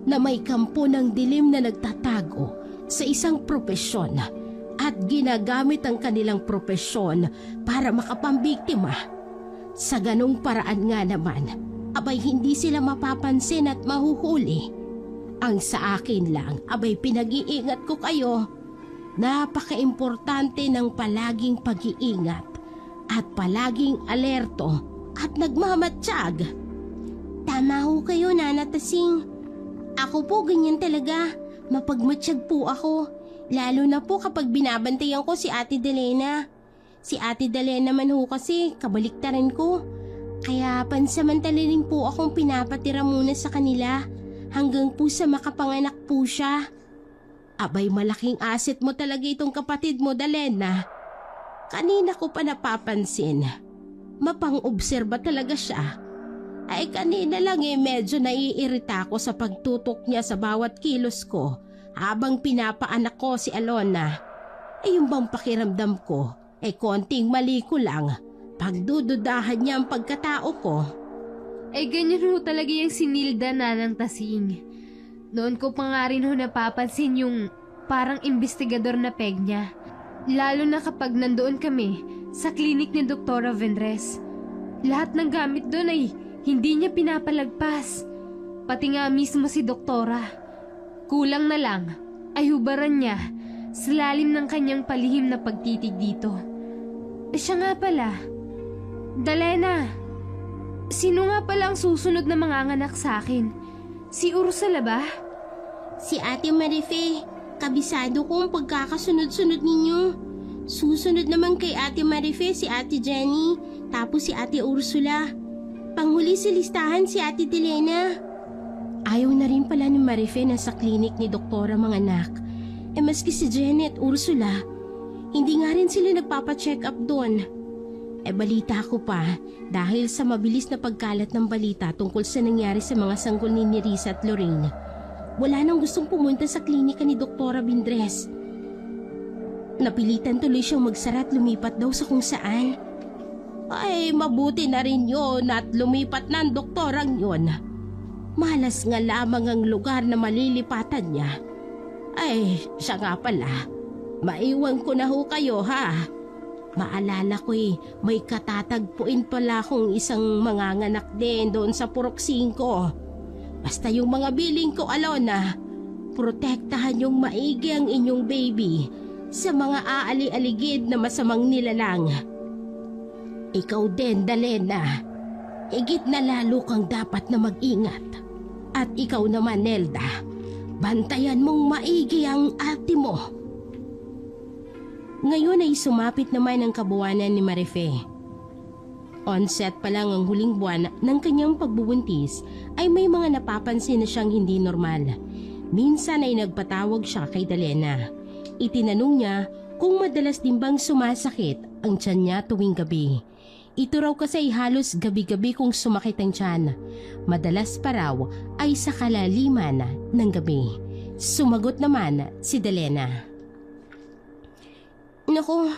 na may kampo ng dilim na nagtatago sa isang propesyon at ginagamit ang kanilang propesyon para makapambiktima. Sa ganong paraan nga naman, abay hindi sila mapapansin at mahuhuli. Ang sa akin lang, abay pinag-iingat ko kayo. Napaka-importante ng palaging pag-iingat at palaging alerto at nagmamatsyag. Tama ho kayo, Nana Tasing. Ako po ganyan talaga. Mapagmatsyag po ako. Lalo na po kapag binabantayan ko si Ate Delena. Si Ate Delena naman ho kasi kabaliktaran ko. Kaya pansamantala rin po akong pinapatira muna sa kanila hanggang po sa makapanganak po siya. Abay malaking asset mo talaga itong kapatid mo, Delena. Kanina ko pa napapansin. Mapang-obserba talaga siya. Ay kanina lang medyo naiirita ako sa pagtutok niya sa bawat kilos ko habang pinapaanak ko si Alona. Yung bang pakiramdam ko, konting mali ko lang. Pagdududahan niya ang pagkatao ko. Ganyan ho talaga yung sinilda Nanang Tasing. Noon ko pa nga rin ho napapansin yung parang investigador na peg niya. Lalo na kapag nandoon kami sa klinik ni Doktora Vendres. Lahat ng gamit doon ay hindi niya pinapalagpas. Pati nga mismo si Doktora. Kulang na lang ay hubaran niya sa lalim ng kanyang palihim na pagtitig dito. Siya nga pala, Delena, sino nga pala ang susunod na manganganak sa akin? Si Ursula ba? Si Ate Marife, kabisado ko ang pagkakasunod-sunod ninyo. Susunod naman kay Ate Marife si Ate Jenny, tapos si Ate Ursula. Panghuli sa listahan si Ate Delena. Ayaw na rin pala ni Marife na sa klinik ni Doktora manganak. Maski si Jenny at Ursula, hindi nga rin sila nagpapacheck up doon. Balita ko pa dahil sa mabilis na pagkalat ng balita tungkol sa nangyari sa mga sanggol ni Nerissa at Lorraine. Wala nang gustong pumunta sa klinika ni Doktora Vendres. Napilitan tuloy siyang magsara at lumipat daw sa kung saan. Ay, mabuti na rin yun at lumipat na ang doktorang yun. Malas nga lamang ang lugar na malilipatan niya. Ay, siya nga pala. Maiwan ko na ho kayo ha. Maalala ko may katatagpuin pala akong isang manganganak din doon sa Purok 5. Basta yung mga biling ko, Alona, protektahan yung maigi ang inyong baby sa mga aali-aligid na masamang nilalang. Ikaw din, Dalena. Higit na lalo kang dapat na mag-ingat. At ikaw naman, Nelda, bantayan mong maigi ang ate mo. Ngayon ay sumapit naman ang kabuwanan ni Marife. Onset pa lang ang huling buwan ng kanyang pagbubuntis ay may mga napapansin na siyang hindi normal. Minsan ay nagpatawag siya kay Dalena. Itinanong niya kung madalas din bang sumasakit ang tiyan niya tuwing gabi. Ito raw kasi halos gabi-gabi kung sumakit ang tiyan. Madalas pa raw ay sa kalaliman ng gabi. Sumagot naman si Dalena. Naku,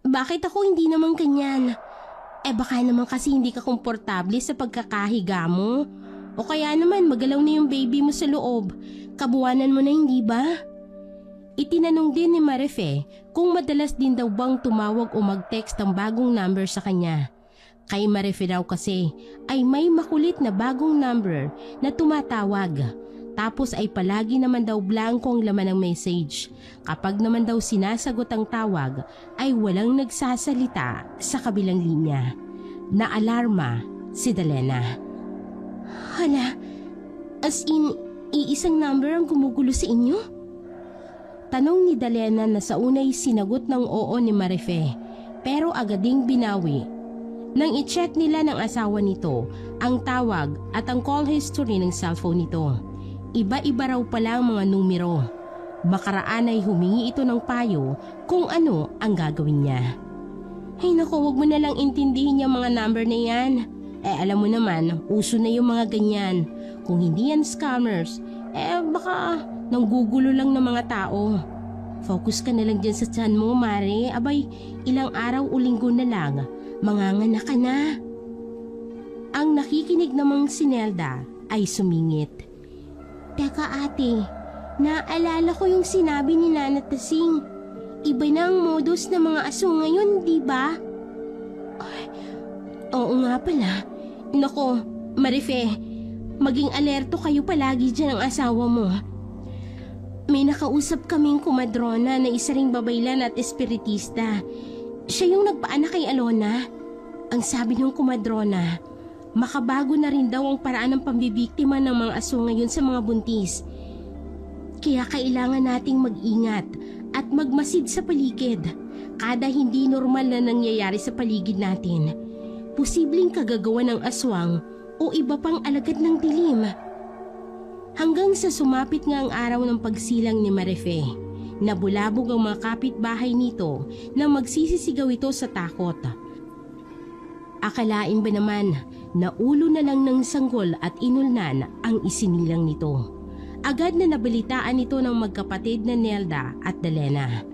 bakit ako hindi naman ganyan? Baka naman kasi hindi ka komportable sa pagkakahiga mo. O kaya naman magalaw na yung baby mo sa loob. Kabuwanan mo na, hindi ba? Itinanong din ni Marife kung madalas din daw bang tumawag o mag-text ang bagong number sa kanya. Kay Marife daw kasi ay may makulit na bagong number na tumatawag. Tapos ay palagi naman daw blanco ang laman ng message. Kapag naman daw sinasagot ang tawag ay walang nagsasalita sa kabilang linya. Naalarma si Dalena. Hala, as in, iisang number ang gumugulo sa inyo? Tanong ni Dalena na sa unay sinagot ng oo ni Marife, pero agading binawi. Nang i-check nila ng asawa nito ang tawag at ang call history ng cellphone nito, iba-iba raw pala ang mga numero. Makaraan ay humingi ito ng payo kung ano ang gagawin niya. Ay naku, wag mo na lang intindihin yung mga number na yan. Alam mo naman, uso na yung mga ganyan. Kung hindi yan scammers, baka nanggugulo lang ng mga tao. Focus ka na lang dyan sa tiyan mo, Mare. Abay, ilang araw o linggo na lang, manganganak ka na. Ang nakikinig namang si Nelda ay sumingit. Teka ate, naalala ko yung sinabi ni Nana Tasing. Iba na ang modus ng mga aso ngayon, di ba? Ay, oo nga pala. Nako, Marife, maging alerto kayo palagi dyan ang asawa mo. May nakausap kaming kumadrona na isa ring babaylan at espiritista. Siya yung nagpaanak kay Alona. Ang sabi ng kumadrona, makabago na rin daw ang paraan ng pambibiktima ng mga aso ngayon sa mga buntis. Kaya kailangan nating mag-ingat at magmasid sa paligid. Kada hindi normal na nangyayari sa paligid natin, posibleng kagagawa ng aswang o iba pang alagad ng dilim. Hanggang sa sumapit nga ang araw ng pagsilang ni Marife, nabulabog ang mga kapitbahay nito nang magsisisigaw ito sa takot. Akalain ba naman na ulo na lang ng sanggol at inulnan ang isinilang nito? Agad na nabalitaan ito ng magkapatid na Nelda at Dalena.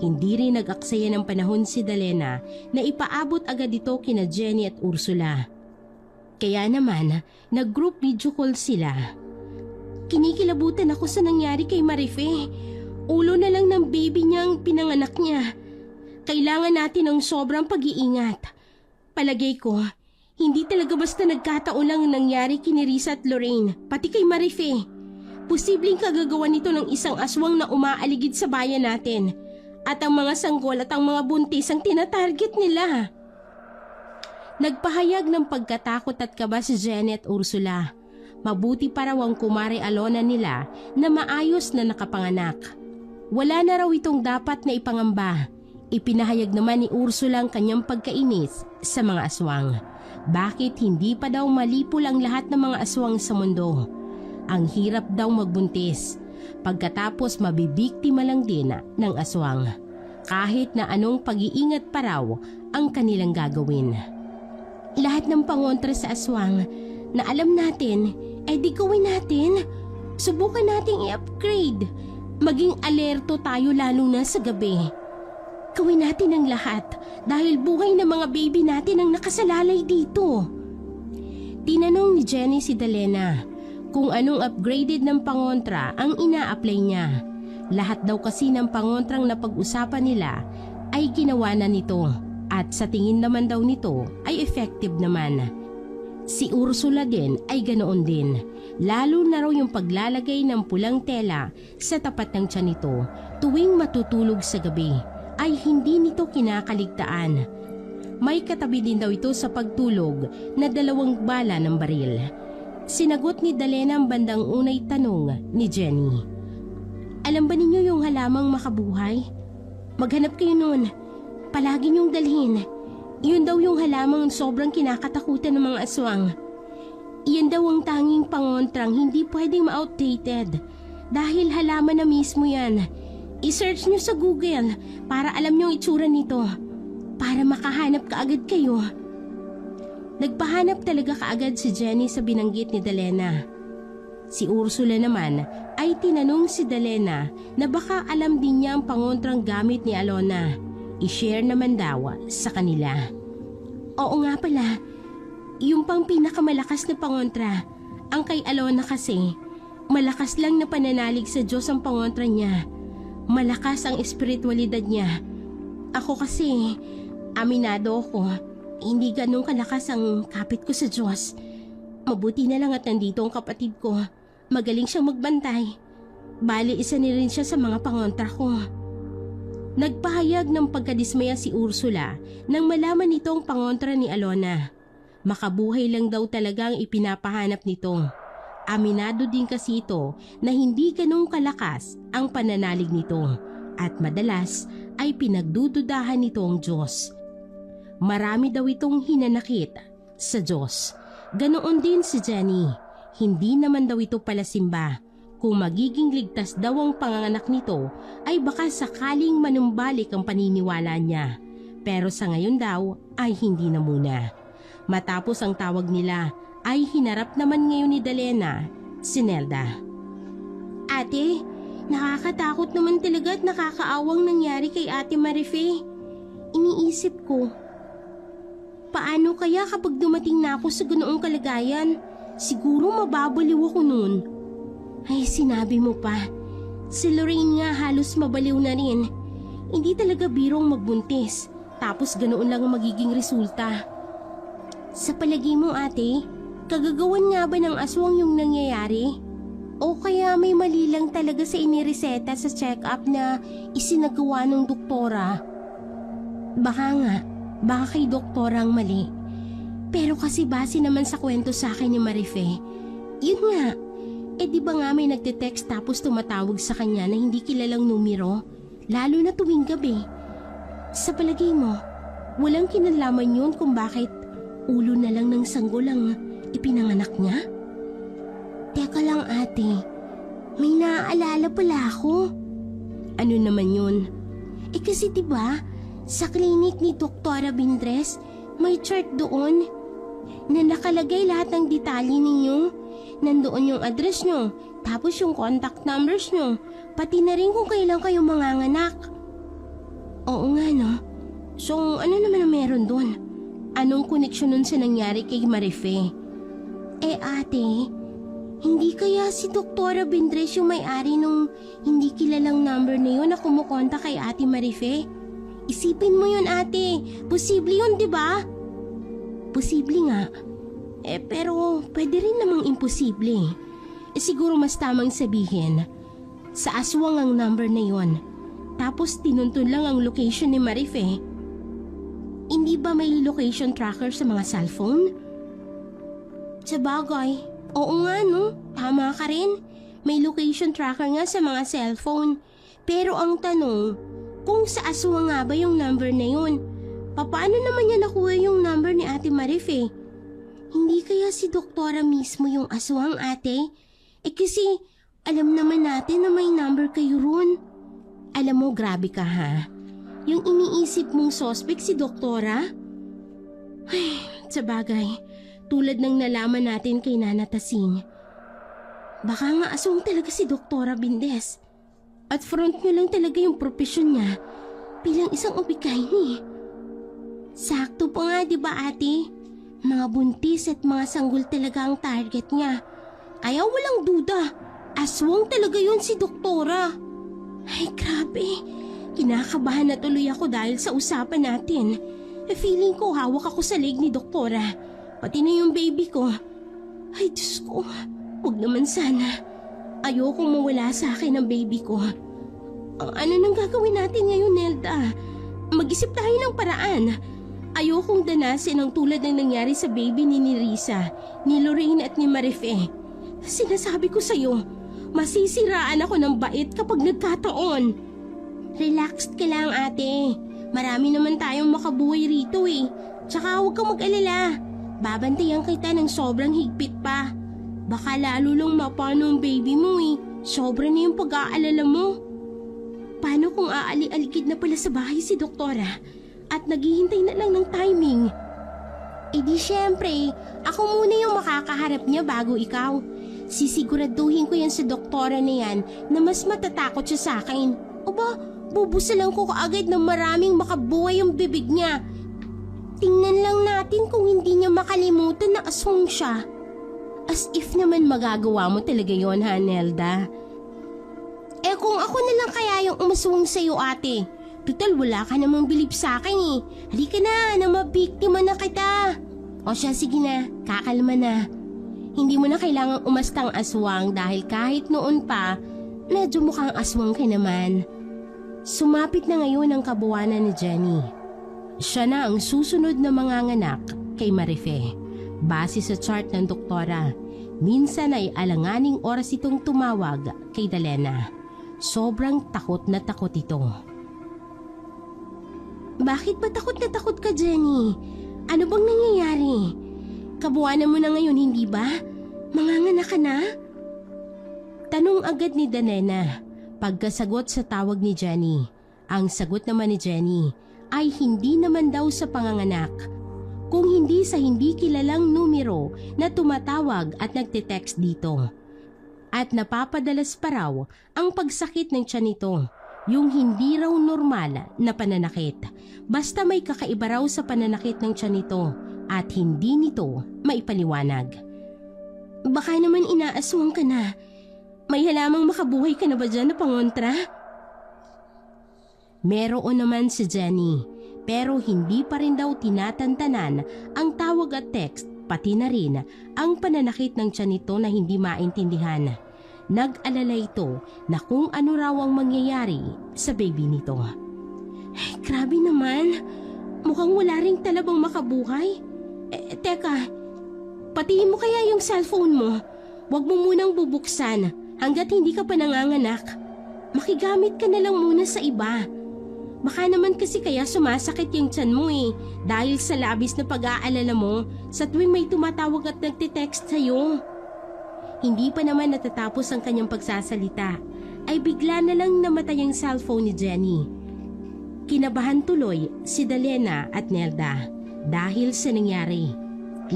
Hindi rin nag-aksaya ng panahon si Dalena na ipaabot agad ito kina Jenny at Ursula. Kaya naman, nag-group video call sila. Kinikilabutan ako sa nangyari kay Marife. Ulo na lang ng baby niya ang pinanganak niya. Kailangan natin ng sobrang pag-iingat. Palagay ko, hindi talaga basta nagkataon lang nangyari kini Risa at Lorraine, pati kay Marife. Posibleng kagagawa nito ng isang aswang na umaaligid sa bayan natin. At ang mga sanggol at ang mga buntis ang tinatarget nila. Nagpahayag ng pagkatakot at kaba si Jenny at Ursula. Mabuti pa raw ang kumare Alona nila na maayos na nakapanganak. Wala na raw itong dapat na ipangamba. Ipinahayag naman ni Ursula ang kanyang pagkainis sa mga aswang. Bakit hindi pa daw malipol ang lahat ng mga aswang sa mundo? Ang hirap daw magbuntis. Pagkatapos mabibiktima lang din ng aswang. Kahit na anong pag-iingat pa raw ang kanilang gagawin. Lahat ng pangontra sa aswang na alam natin, di gawin natin. Subukan nating i-upgrade. Maging alerto tayo lalo na sa gabi. Gawin natin ang lahat dahil buhay ng mga baby natin ang nakasalalay dito. Tinanong ni Jenny si Dalena kung anong upgraded ng pangontra ang ina-apply niya. Lahat daw kasi ng pangontrang napag-usapan nila ay ginawa na nito at sa tingin naman daw nito ay effective naman. Si Ursula din ay ganoon din, lalo na raw yung paglalagay ng pulang tela sa tapat ng tiyan nito tuwing matutulog sa gabi ay hindi nito kinakaligtaan. May katabi din daw ito sa pagtulog na 2 bala ng baril. Sinagot ni Dalena ang bandang unay tanong ni Jenny. Alam ba ninyo yung halamang makabuhay? Maghanap kayo nun. Palagi niyong dalhin. Iyon daw yung halamang sobrang kinakatakutan ng mga aswang. Iyan daw ang tanging pangontrang hindi pwedeng ma-outdated. Dahil halaman na mismo yan. I-search niyo sa Google para alam niyo ang itsura nito. Para makahanap kaagad kayo. Nagpahanap talaga kaagad si Jenny sa binanggit ni Dalena. Si Ursula naman ay tinanong si Dalena na baka alam din niya ang pangontrang gamit ni Alona. I-share naman daw sa kanila. Oo nga pala, yung pang pinakamalakas na pangontra. Ang kay Alona kasi, malakas lang na pananalig sa Diyos ang pangontra niya. Malakas ang espiritualidad niya. Ako kasi, aminado ako, hindi ganun kalakas ang kapit ko sa Diyos. Mabuti na lang at nandito ang kapatid ko. Magaling siyang magbantay. Bali, isa ni rin siya sa mga pangontra ko. Nagpahayag ng pagkadismaya si Ursula nang malaman nito ang pangontra ni Alona. Makabuhay lang daw talaga ang ipinapahanap nito. Aminado din kasi ito na hindi ganong kalakas ang pananalig nito at madalas ay pinagdududahan nito ang Diyos. Marami daw itong hinanakit sa Diyos. Ganoon din si Jenny. Hindi naman daw ito palasimba. Kung magiging ligtas daw ang panganganak nito ay baka sakaling manumbalik ang paniniwala niya. Pero sa ngayon daw ay hindi na muna. Matapos ang tawag nila ay hinarap naman ngayon ni Dalena si Nelda. Ate, nakakatakot naman talaga at nakakaawang nangyari kay Ate Marife. Iniisip ko, paano kaya kapag dumating na ako sa ganoong kalagayan? Siguro mababaliw ako noon. Ay, sinabi mo pa. Si Lorraine nga halos mabaliw na rin. Hindi talaga birong magbuntis. Tapos ganoon lang ang magiging resulta. Sa palagi mo ate, kagagawan nga ba ng aswang yung nangyayari? O kaya may mali lang talaga sa inireseta sa check-up na isinagawa ng doktora? Baka nga, baka kay doktora ang mali. Pero kasi base naman sa kwento sa akin ni Marife, yun nga, di ba nga may nagte-text tapos tumatawag sa kanya na hindi kilalang numero, lalo na tuwing gabi. Sa palagay mo, walang kinalaman yun kung bakit ulo na lang ng sanggol ang ipinanganak niya? Teka lang ate, may naaalala pala ako. Ano naman yun? Kasi diba, sa klinik ni Doktora Bindres, may chart doon na nakalagay lahat ng detalye ninyo. Nandoon yung address nyo, tapos yung contact numbers nyo, pati na rin kung kailan kayo manganganak. Oo nga no? So ano naman ang meron doon? Anong koneksyon nun sa nangyari kay Marife? Ate, hindi kaya si Doktora Bindres yung may-ari nung hindi kilalang number na yun na kumukonta kay Ate Marife? Isipin mo yun ate, posible yun diba? Posible nga. Pero pwede rin namang imposible. Siguro mas tamang sabihin, sa aswang ang number na yon. Tapos tinuntun lang ang location ni Marife. Hindi ba may location tracker sa mga cellphone? Sa bagay, oo nga no, tama ka rin. May location tracker nga sa mga cellphone. Pero ang tanong, kung sa aswang nga ba yung number na yun, paano naman niya nakuha yung number ni Ate Marife? Hindi kaya si doktora mismo yung aswang ate? Kasi alam naman natin na may number kayo ron. Alam mo, grabe ka ha. Yung iniisip mong suspect si doktora? Ay, sa bagay, tulad ng nalaman natin kay Nana Tasing. Baka nga aswang talaga si Doktora Bindes. At front niya lang talaga yung profesyon niya. bilang isang ubigay. Sakto pa nga, di ba ate? Mga buntis at mga sanggol talaga ang target niya. Kaya walang duda, aswang talaga yun si doktora. Ay grabe, kinakabahan na tuloy ako dahil sa usapan natin. Feeling ko hawak ako sa leg ni doktora, pati na yung baby ko. Ay Diyos ko, huwag naman sana. Ayokong mawala sa akin ang baby ko. Ano nang gagawin natin ngayon, Nelda? Mag-isip tayo ng paraan. Ayokong danasin ang tulad ng nangyari sa baby ni Nerissa, ni Lorraine at ni Marife. Sinasabi ko sa'yo, masisiraan ako ng bait kapag nagkataon. Relaxed ka lang ate. Marami naman tayong makabuhay rito eh. Tsaka huwag kang mag-alala. Babantayan kita ng sobrang higpit pa. Baka lalo lang mapano ang baby mo eh. Sobra na yung pag-aalala mo. Paano kung aali-aligid na pala sa bahay si doktora at naghihintay na lang ng timing? Eh di syempre, ako muna yung makakaharap niya bago ikaw. Sisiguraduhin ko yan sa doktora na yan na mas matatakot siya sa akin. O ba, bubusalan ko kaagad ng maraming makabuhay yung bibig niya. Tingnan lang natin kung hindi niya makalimutan na aswang siya. As if naman magagawa mo talaga yon, ha, Nelda? Eh kung ako na lang kaya yung umaswang sa'yo, ate. Total wala ka namang bilib sa akin eh. Halika na mabiktima na kita. O siya, sige na, kakalma na. Hindi mo na kailangang umastang aswang dahil kahit noon pa, medyo mukhang aswang ka naman. Sumapit na ngayon ang kabuwanan ni Jenny. Siya na ang susunod na manganganak kay Marife. Base sa chart ng doktora, minsan ay alanganing oras itong tumawag kay Dalena. Sobrang takot na takot ito. Bakit ba takot na takot ka, Jenny? Ano bang nangyayari? Kabuwanan mo na ngayon, hindi ba? Manganganak ka na? Tanong agad ni Dalena pagkasagot sa tawag ni Jenny. Ang sagot naman ni Jenny ay hindi naman daw sa panganganak, kung hindi sa hindi kilalang numero na tumatawag at nagte-text dito. At napapadalas pa raw ang pagsakit ng tiyan nito, yung hindi raw normal na pananakit. Basta may kakaiba raw sa pananakit ng tiyan nito at hindi nito maipaliwanag. Baka naman inaaswang ka na. May halamang makabuhay ka na ba dyan na pangontra? Meron naman si Jenny, pero hindi pa rin daw tinatantanan ang tawag at text, pati na rin ang pananakit ng tiyan nito na hindi maintindihan. Nag-alala ito na kung ano raw ang mangyayari sa baby nito. Ay, grabe naman. Mukhang wala ring talabang makabuhay. Teka, patiin mo kaya yung cellphone mo. Huwag mo munang bubuksan hanggat hindi ka pa nanganganak. Makigamit ka na lang muna sa iba. Baka naman kasi kaya sumasakit yung tiyan mo eh, dahil sa labis na pag-aalala mo sa tuwing may tumatawag at nagtitext sa'yo. Hindi pa naman natatapos ang kanyang pagsasalita, ay bigla na lang namatay ang cellphone ni Jenny. Kinabahan tuloy si Dalena at Nelda dahil sa nangyari.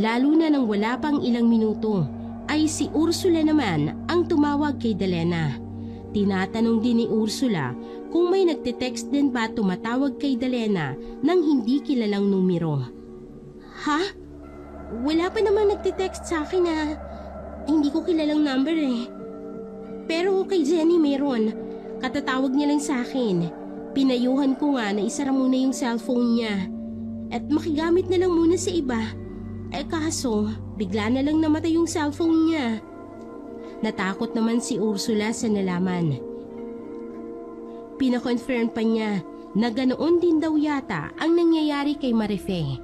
Lalo na nang wala pang ilang minuto, ay si Ursula naman ang tumawag kay Dalena. Tinatanong din ni Ursula kung may nagte-text din ba tumatawag kay Dalena ng hindi kilalang numero. Ha? Wala pa naman nagte-text sa akin na hindi ko kilalang number eh. Pero kay Jenny meron. Katatawag niya lang sa akin. Pinayuhan ko nga na isara muna yung cellphone niya at makigamit na lang muna sa iba. Kaso, bigla na lang namatay yung cellphone niya. Natakot naman si Ursula sa nalaman. Pinakonfirm pa niya na ganoon din daw yata ang nangyayari kay Marife.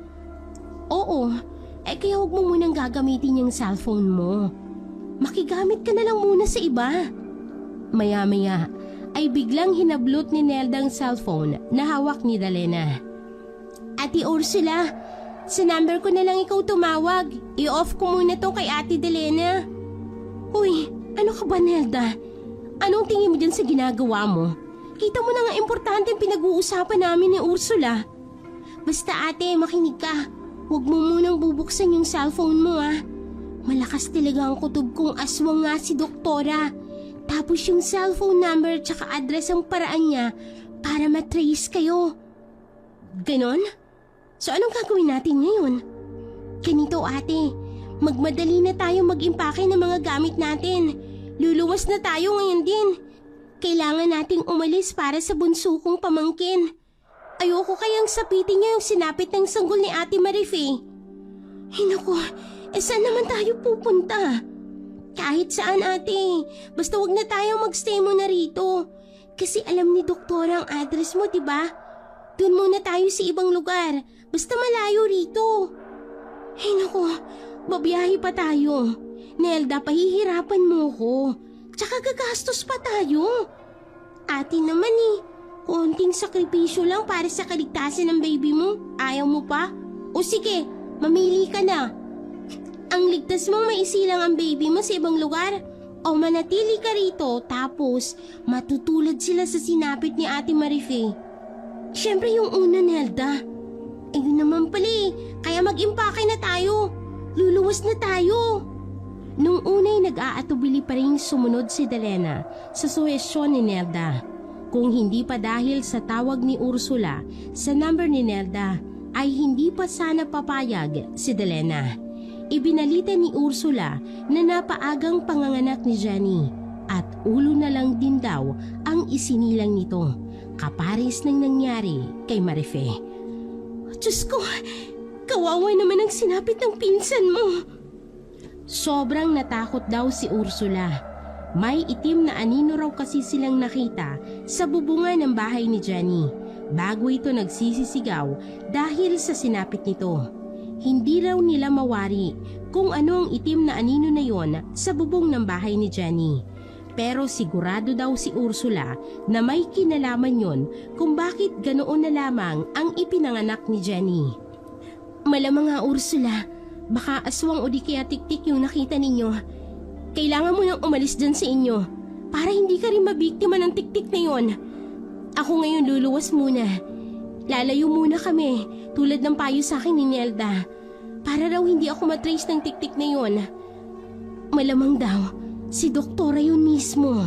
Oo, kaya huwag mo munang gagamitin yung cellphone mo. Makigamit ka na lang muna sa iba. Maya-maya ay biglang hinablot ni Nelda ang cellphone na hawak ni Dalena. Ate Ursula, sa number ko na lang ikaw tumawag. I-off ko muna to kay Ate Dalena. Uy, ano ka ba, Nelda? Anong tingin mo dyan sa ginagawa mo? Kita mo na nga importante ang pinag-uusapan namin ni Ursula. Basta ate, makinig ka. Huwag mo munang bubuksan yung cellphone mo ah. Malakas talaga ang kutob kong aswang nga si doktora. Tapos yung cellphone number tsaka address ang paraan niya, para matrace kayo. Ganon? So anong gagawin natin ngayon? Ganito ate, magmadali na tayo mag-impake ng mga gamit natin. Luluwas na tayo ngayon din. Kailangan nating umalis para sa bunso kong pamangkin. Ayoko kayang sapitin niya yung sinapit ng sanggol ni Ate Marife. Ay naku, saan naman tayo pupunta? Kahit saan ate, basta wag na tayo magstay muna rito. Kasi alam ni doktora ang address mo, diba? Doon muna tayo sa ibang lugar, basta malayo rito. Ay naku, babiyahe pa tayo. Nelda, pahihirapan mo ko. Tsaka gagastos pa tayo. Ate naman konting sakripisyo lang para sa kaligtasan ng baby mo. Ayaw mo pa? O sige, mamili ka na. Ang ligtas mong maisilang ang baby mo sa ibang lugar o manatili ka rito tapos matutulad sila sa sinapit ni Ate Marife. Siyempre yung una, Nelda. Ayun naman pala kaya mag-impake na tayo. Luluwas na tayo. Nung unay nag-aatubili pa rin sumunod si Delena sa suhestyon ni Nelda. Kung hindi pa dahil sa tawag ni Ursula sa number ni Nelda ay hindi pa sana papayag si Delena. Ibinalita ni Ursula na napaagang panganganak ni Jenny at ulo na lang din daw ang isinilang nito, kapares ng nangyari kay Marife. Diyos ko, kawawa naman ang sinapit ng pinsan mo. Sobrang natakot daw si Ursula. May itim na anino raw kasi silang nakita sa bubungan ng bahay ni Jenny bago ito nagsisisigaw dahil sa sinapit nito. Hindi raw nila mawari kung ano ang itim na anino na yon sa bubong ng bahay ni Jenny. Pero sigurado daw si Ursula na may kinalaman yon kung bakit ganoon na lamang ang ipinanganak ni Jenny. Malamang nga Ursula, baka aswang o di kaya tiktik yung nakita ninyo. Kailangan mo nang umalis dyan sa inyo para hindi ka rin mabiktima ng tiktik na yon. Ako ngayon luluwas muna. Lalayo muna kami tulad ng payo sa akin ni Nelda para raw hindi ako matrace ng tiktik na yon. Malamang daw si doktora yun mismo.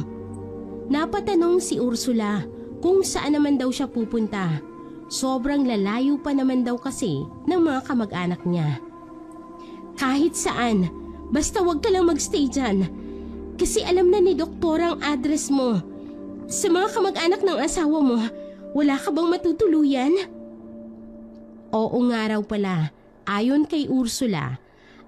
Napatanong si Ursula kung saan naman daw siya pupunta. Sobrang lalayo pa naman daw kasi ng mga kamag-anak niya. Kahit saan, basta wag ka lang magstay dyan. Kasi alam na ni doktora ang address mo. Sa mga kamag-anak ng asawa mo, wala ka bang matutuluyan? Oo nga raw pala. Ayon kay Ursula,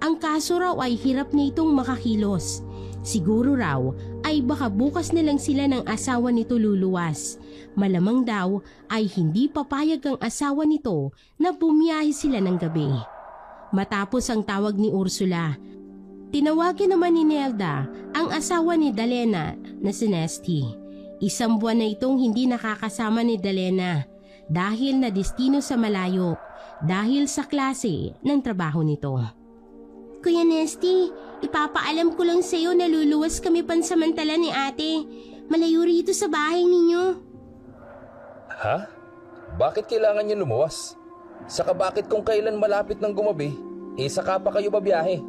ang kaso raw ay hirap nitong makakilos. Siguro raw ay baka bukas na lang sila ng asawa nito luluwas. Malamang daw ay hindi papayag ang asawa nito na bumiyahe sila ng gabi. Matapos ang tawag ni Ursula, tinawagan naman ni Nelda ang asawa ni Delena na si Nesty. Isang buwan na itong hindi nakakasama ni Delena dahil na destino sa malayo dahil sa klase ng trabaho nito. Kuya Nesty, ipapaalam ko lang sa'yo na luluwas kami pansamantala ni ate. Malayo rito sa bahay ninyo. Ha? Bakit kailangan niyo lumuwas? Saka bakit kung kailan malapit ng gumabi, saka pa kayo babiyahe?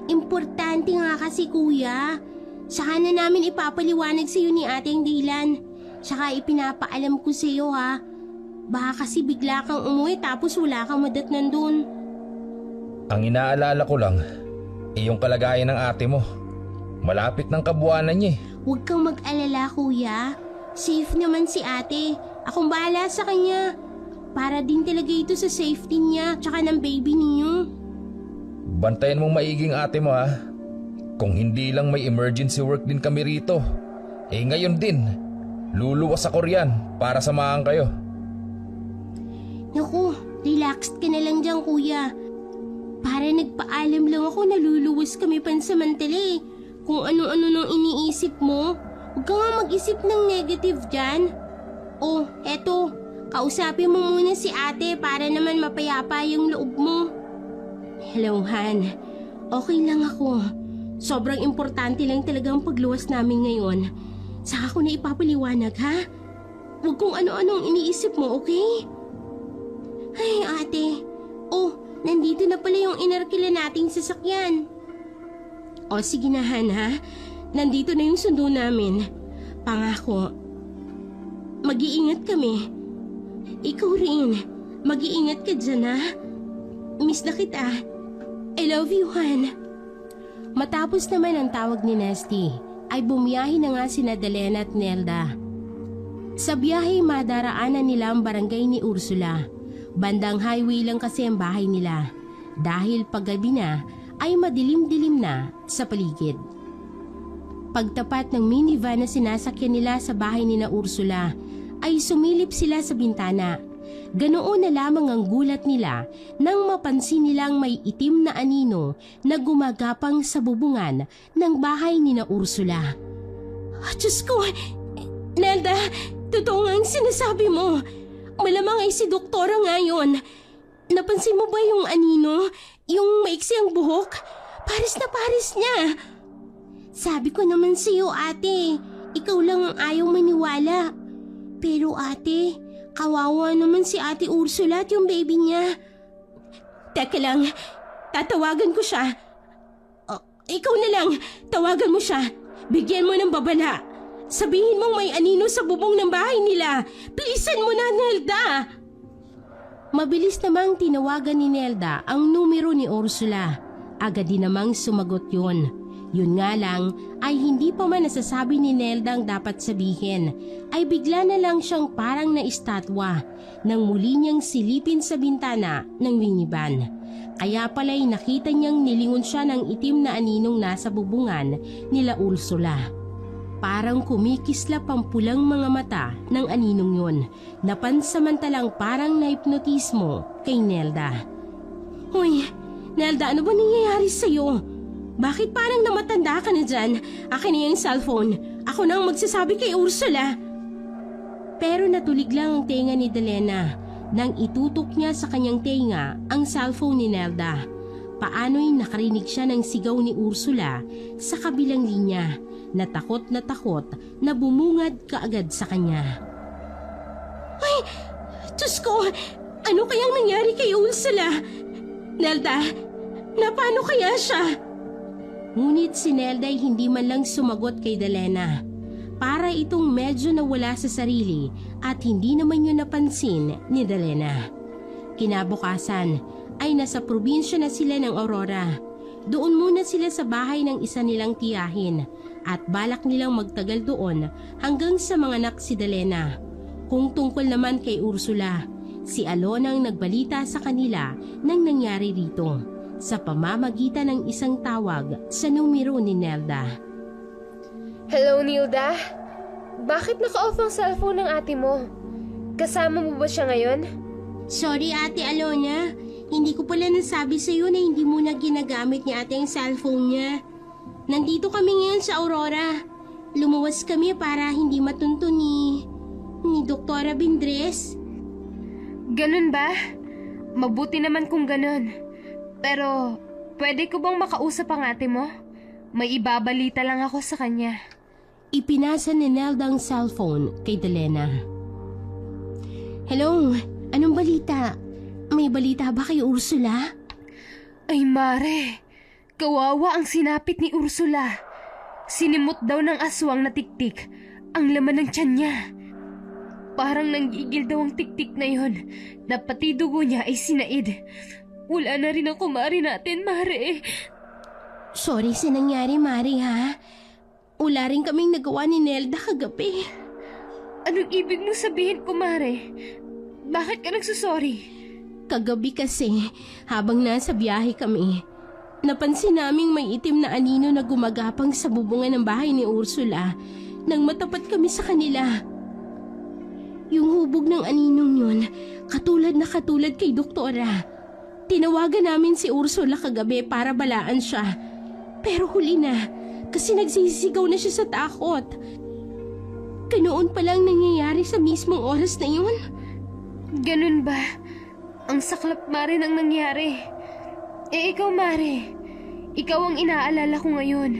Importante nga kasi kuya. Saka na namin ipapaliwanag sa iyo ni ate ang dahilan. Saka ipinapaalam ko sa iyo ha. Baka kasi bigla kang umuwi tapos wala kang madatnan doon. Ang inaalala ko lang, yung kalagayan ng ate mo. Malapit ng kabuwanan niya. Huwag kang mag-alala kuya. Safe naman si ate. Akong bahala sa kanya. Para din talaga ito sa safety niya tsaka ng baby niyo. Bantayan mong maiging ate mo ha. Kung hindi lang may emergency work din kami rito. Ngayon din, luluwas ako riyan para samahan kayo. Naku, relaxed ka na lang dyan kuya. Para nagpaalam lang ako na luluwas kami pansamantali. Kung ano-ano nang iniisip mo, huwag ka nga mag-isip ng negative dyan. Oh, eto, kausapin mo muna si ate para naman mapayapa yung loob mo. Hello, Han. Okay lang ako. Sobrang importante lang talaga ang pagluwas namin ngayon. Saka ko na ipapaliwanag, ha? Huwag kung ano-anong iniisip mo, okay? Ay, ate. Oh, nandito na pala yung inarkila nating sasakyan. O, sige na, Han, ha? Nandito na yung sundo namin. Pangako, Mag-iingat kami. Ikaw rin. Mag-iingat ka dyan, ha? Miss na kita. I love you, Han. Matapos naman ang tawag ni Nesty, ay bumiyahe na nga sina Delena at Nelda. Sa biyahe, madaraanan nila ang barangay ni Ursula. Bandang highway lang kasi ang bahay nila. Dahil paggabi na, ay madilim-dilim na sa paligid. Pagtapat ng minivan na sinasakyan nila sa bahay ni na Ursula, ay sumilip sila sa bintana. Ganoon na lamang ang gulat nila nang mapansin nilang may itim na anino na gumagapang sa bubungan ng bahay ni na Ursula. Diyos ko! Nelda, totoo nga ang sinasabi mo. Malamang ay si Doktora ngayon. Napansin mo ba yung anino? Yung maiksi ang buhok? Paris na paris niya. Sabi ko naman sa iyo, ate. Ikaw lang ang ayaw maniwala. Pero ate, kawawa naman si Ate Ursula at yung baby niya. Teka lang, tatawagan ko siya. Ikaw na lang, tawagan mo siya. Bigyan mo ng babala. Sabihin mong may anino sa bubong ng bahay nila. Bilisan mo na, Nelda! Mabilis namang tinawagan ni Nelda ang numero ni Ursula. Agad din namang sumagot yun. Yun nga lang ay hindi pa man nasasabi ni Nelda ang dapat sabihin. Ay bigla na lang siyang parang naistatwa nang muli niyang silipin sa bintana ng minivan. Kaya pala'y nakita niyang nilingon siya ng itim na aninong nasa bubungan nila Ursula. Parang kumikislap ang pulang mga mata ng aninong yun na pansamantalang parang nahipnotismo kay Nelda. Hoy, Nelda, ano ba nangyayari sa'yo? Bakit parang namatanda ka na dyan? Akin na yung cellphone. Ako na ang magsasabi kay Ursula. Pero natulig lang ang tenga ni Delena nang itutok niya sa kanyang tenga ang cellphone ni Nelda. Paano'y nakarinig siya ng sigaw ni Ursula sa kabilang linya na takot na bumungad kaagad sa kanya. Ay, Diyos ko! Ano kayang nangyari kay Ursula? Nelda, paano kaya siya? Ngunit si Nelda ay hindi man lang sumagot kay Delena. Para itong medyo nawala sa sarili at hindi naman yun napansin ni Delena. Kinabukasan ay nasa probinsya na sila ng Aurora. Doon muna sila sa bahay ng isa nilang tiyahin at balak nilang magtagal doon hanggang sa manganak si Delena. Kung tungkol naman kay Ursula, si Alona ang nagbalita sa kanila ng nangyari rito sa pamamagitan ng isang tawag sa numero ni Nelda. Hello, Nilda? Bakit naka-off ang cellphone ng ate mo? Kasama mo ba siya ngayon? Sorry, Ate Alona. Hindi ko pala nasabi sa iyo na hindi mo na ginagamit ni ate ang cellphone niya. Nandito kami ngayon sa Aurora. Lumuwas kami para hindi matunto ni Doktora Bindres. Ganun ba? Mabuti naman kung ganun. Pero, pwede ko bang makausap ang ate mo? May ibabalita lang ako sa kanya. Ipinasa ni Nelda ang cellphone kay Delena. Hello, anong balita? May balita ba kay Ursula? Ay Mare, kawawa ang sinapit ni Ursula. Sinimot daw ng aswang na tiktik ang laman ng tiyan niya. Parang nanggigil daw ang tiktik na yon, na pati dugo niya ay sinaid. Wala na rin ang kumari natin, Mare. Sorry sa nangyari, Mare, ha? Wala rin kaming nagawa ni Nelda kagabi. Anong ibig mo sabihin, kumare? Bakit ka nagsusorry? Kagabi kasi, habang nasa biyahe kami, napansin naming may itim na anino na gumagapang sa bubungan ng bahay ni Ursula nang matapat kami sa kanila. Yung hubog ng aninong yun, katulad kay Doktora. Tinawagan namin si Ursula kagabi para balaan siya. Pero huli na, kasi nagsisigaw na siya sa takot. Ganoon palang nangyayari sa mismong oras na yun. Ganun ba? Ang saklap, Mare, ng nangyari. Ikaw, Mare. Ikaw ang inaalala ko ngayon.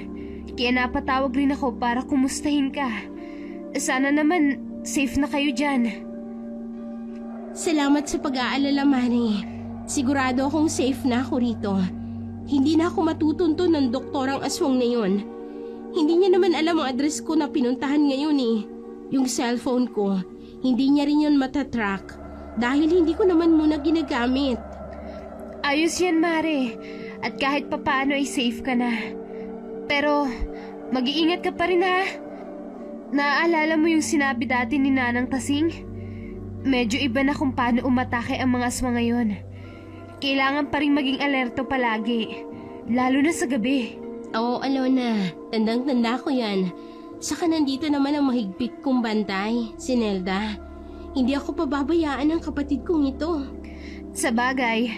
Kaya napatawag rin ako para kumustahin ka. Sana naman safe na kayo dyan. Salamat sa pag-aalala, Mare. Sigurado akong safe na ako rito. Hindi na ako matutunto ng doktorang aswang na yun. Hindi niya naman alam ang address ko na pinuntahan ngayon eh. Yung cellphone ko, Hindi niya rin yun matatrack dahil hindi ko naman muna ginagamit. Ayos yan, Mare. At kahit papaano ay safe ka na. Pero, mag-iingat ka pa rin ha. Naaalala mo yung sinabi dati ni Nanang Tasing? Medyo iba na kung paano umatake ang mga aswang ngayon. Kailangan pa rin maging alerto palagi. Lalo na sa gabi. Oo, Alona. Tandang-tanda ko yan. Saka nandito naman ang mahigpit kong bantay, si Nelda. Hindi ako pababayaan ng kapatid kong ito. Sa bagay,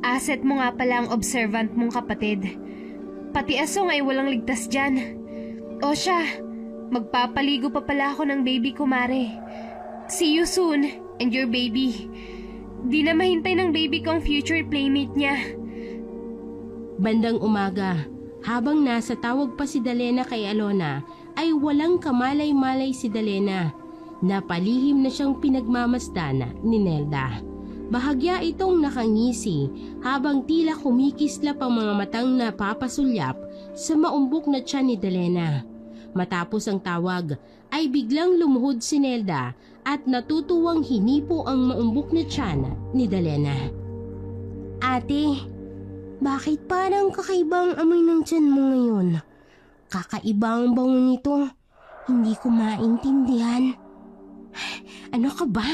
asset mo nga pala ang observant mong kapatid. Pati asong ay walang ligtas dyan. O siya, magpapaligo pa pala ako ng baby ko, Mare. See you soon, and your baby. Di na mahintay ng baby ko ang future playmate niya. Bandang umaga, habang nasa tawag pa si Dalena kay Alona, ay walang kamalay-malay si Dalena. Napalihim na siyang pinagmamasdan ni Nelda. Bahagya itong nakangisi habang tila kumikislap ang mga matang napapasulyap sa maumbok na tiyan ni Dalena. Matapos ang tawag ay biglang lumuhod si Nelda at natutuwang hinipo ang maumbok na tiyan ni Dalena. Ate, bakit parang kakaibang amoy ng tiyan mo ngayon? Kakaibang bango nito. Hindi ko maintindihan. Ano ka ba?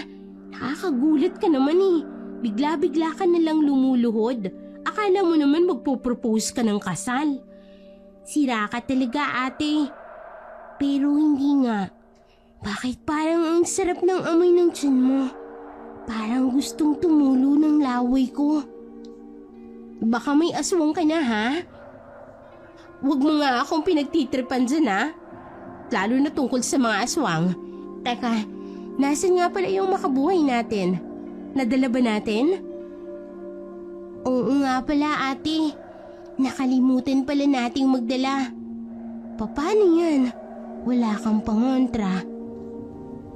Nakakagulat ka naman eh. Bigla-bigla ka nalang lumuluhod. Akala mo naman magpo-propose ka ng kasal. Sira ka talaga, ate. Pero hindi nga. Bakit parang ang sarap ng amoy ng tiyan mo? Parang gustong tumulo ng laway ko. Baka may aswang ka na, ha? Huwag mo nga akong pinagtitripan dyan, ha? Lalo na tungkol sa mga aswang. Teka, nasan nga pala yung makabuhay natin? Nadala ba natin? Oo nga pala, ate. Nakalimutan pala nating magdala. Paano yan? Wala kang pangontra.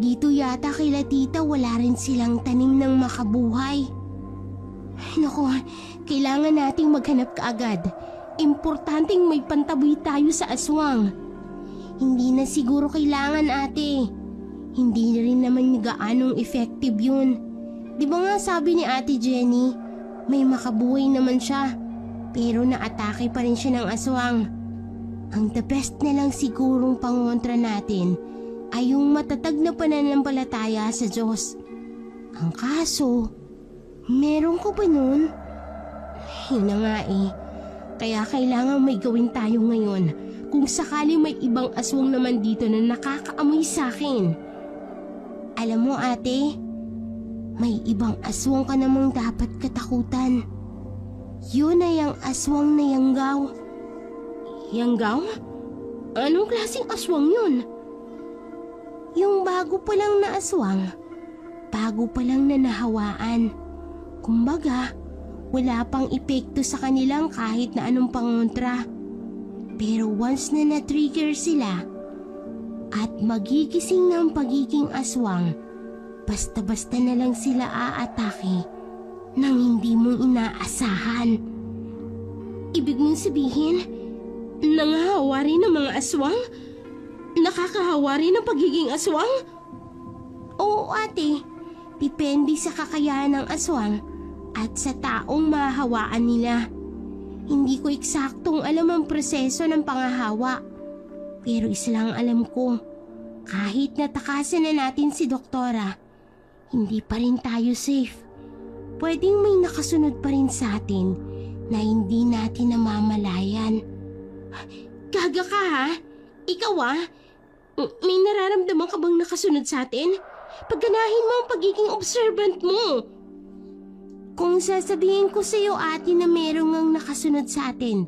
Dito yata kila tita wala rin silang tanim ng makabuhay. Ay, naku, kailangan nating maghanap kaagad. Importanteng may pantaboy tayo sa aswang. Hindi na siguro kailangan, ate. Hindi na rin naman gaanong effective yun. Di ba nga sabi ni Ate Jenny, may makabuhay naman siya, pero naatake pa rin siya ng aswang. Ang the best na lang sigurong pangontra natin ay yung matatag na pananampalataya sa Diyos. Ang kaso, meron ko ba nun? Yun na nga eh. Kaya kailangan may gawin tayo ngayon kung sakali may ibang aswang naman dito na nakakaamoy sa akin. Alam mo, ate, may ibang aswang ka namang dapat katakutan. Yun ay ang aswang na Yanggaw. Yanggaw? Anong klaseng aswang yun? Yung bago pa lang na aswang. Bago pa lang na nahawaan. Kumbaga, wala pang epekto sa kanilang kahit na anong pangontra. Pero once na na-trigger sila at magigising ng pagiging aswang, basta-basta na lang sila aatake nang hindi mo inaasahan. Ibig mong sabihin, nangahawa rin ng mga aswang? Nakakahawa rin ng pagiging aswang? Oo, ate. Depende sa kakayahan ng aswang at sa taong mahahawaan nila. Hindi ko eksaktong alam ang proseso ng pangahawa. Pero isa lang alam ko, kahit natakasan na natin si doktora, hindi pa rin tayo safe. Pwedeng may nakasunod pa rin sa atin na hindi natin namamalayan. Gaga ka, ha? Ikaw, may nararamdaman ka bang nakasunod sa atin? Pagganahin mo ang pagiging observant mo. Kung sasabihin ko sa iyo, ate, na merong ang nakasunod sa atin,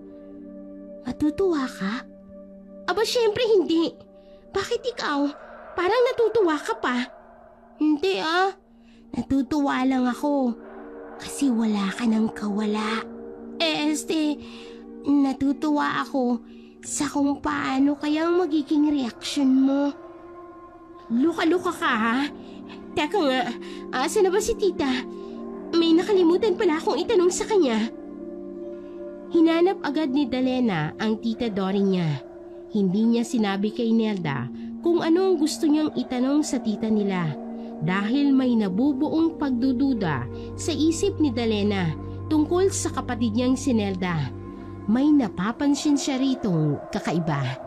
matutuwa ka? Aba, syempre hindi. Bakit ikaw? Parang natutuwa ka pa. Hindi, natutuwa lang ako. Kasi wala ka nang kawala. Natutuwa ako sa kung paano kayang magiging reaksyon mo. Luka-luka ka, ha? Teka nga, asa na ba si tita? May nakalimutan pala akong itanong sa kanya. Hinanap agad ni Dalena ang tita Dory niya. Hindi niya sinabi kay Nelda kung ano ang gusto niyang itanong sa tita nila. dahil may nabubuong pagdududa sa isip ni Dalena tungkol sa kapatid niyang si Nelda. May napapansin siya ritong kakaiba.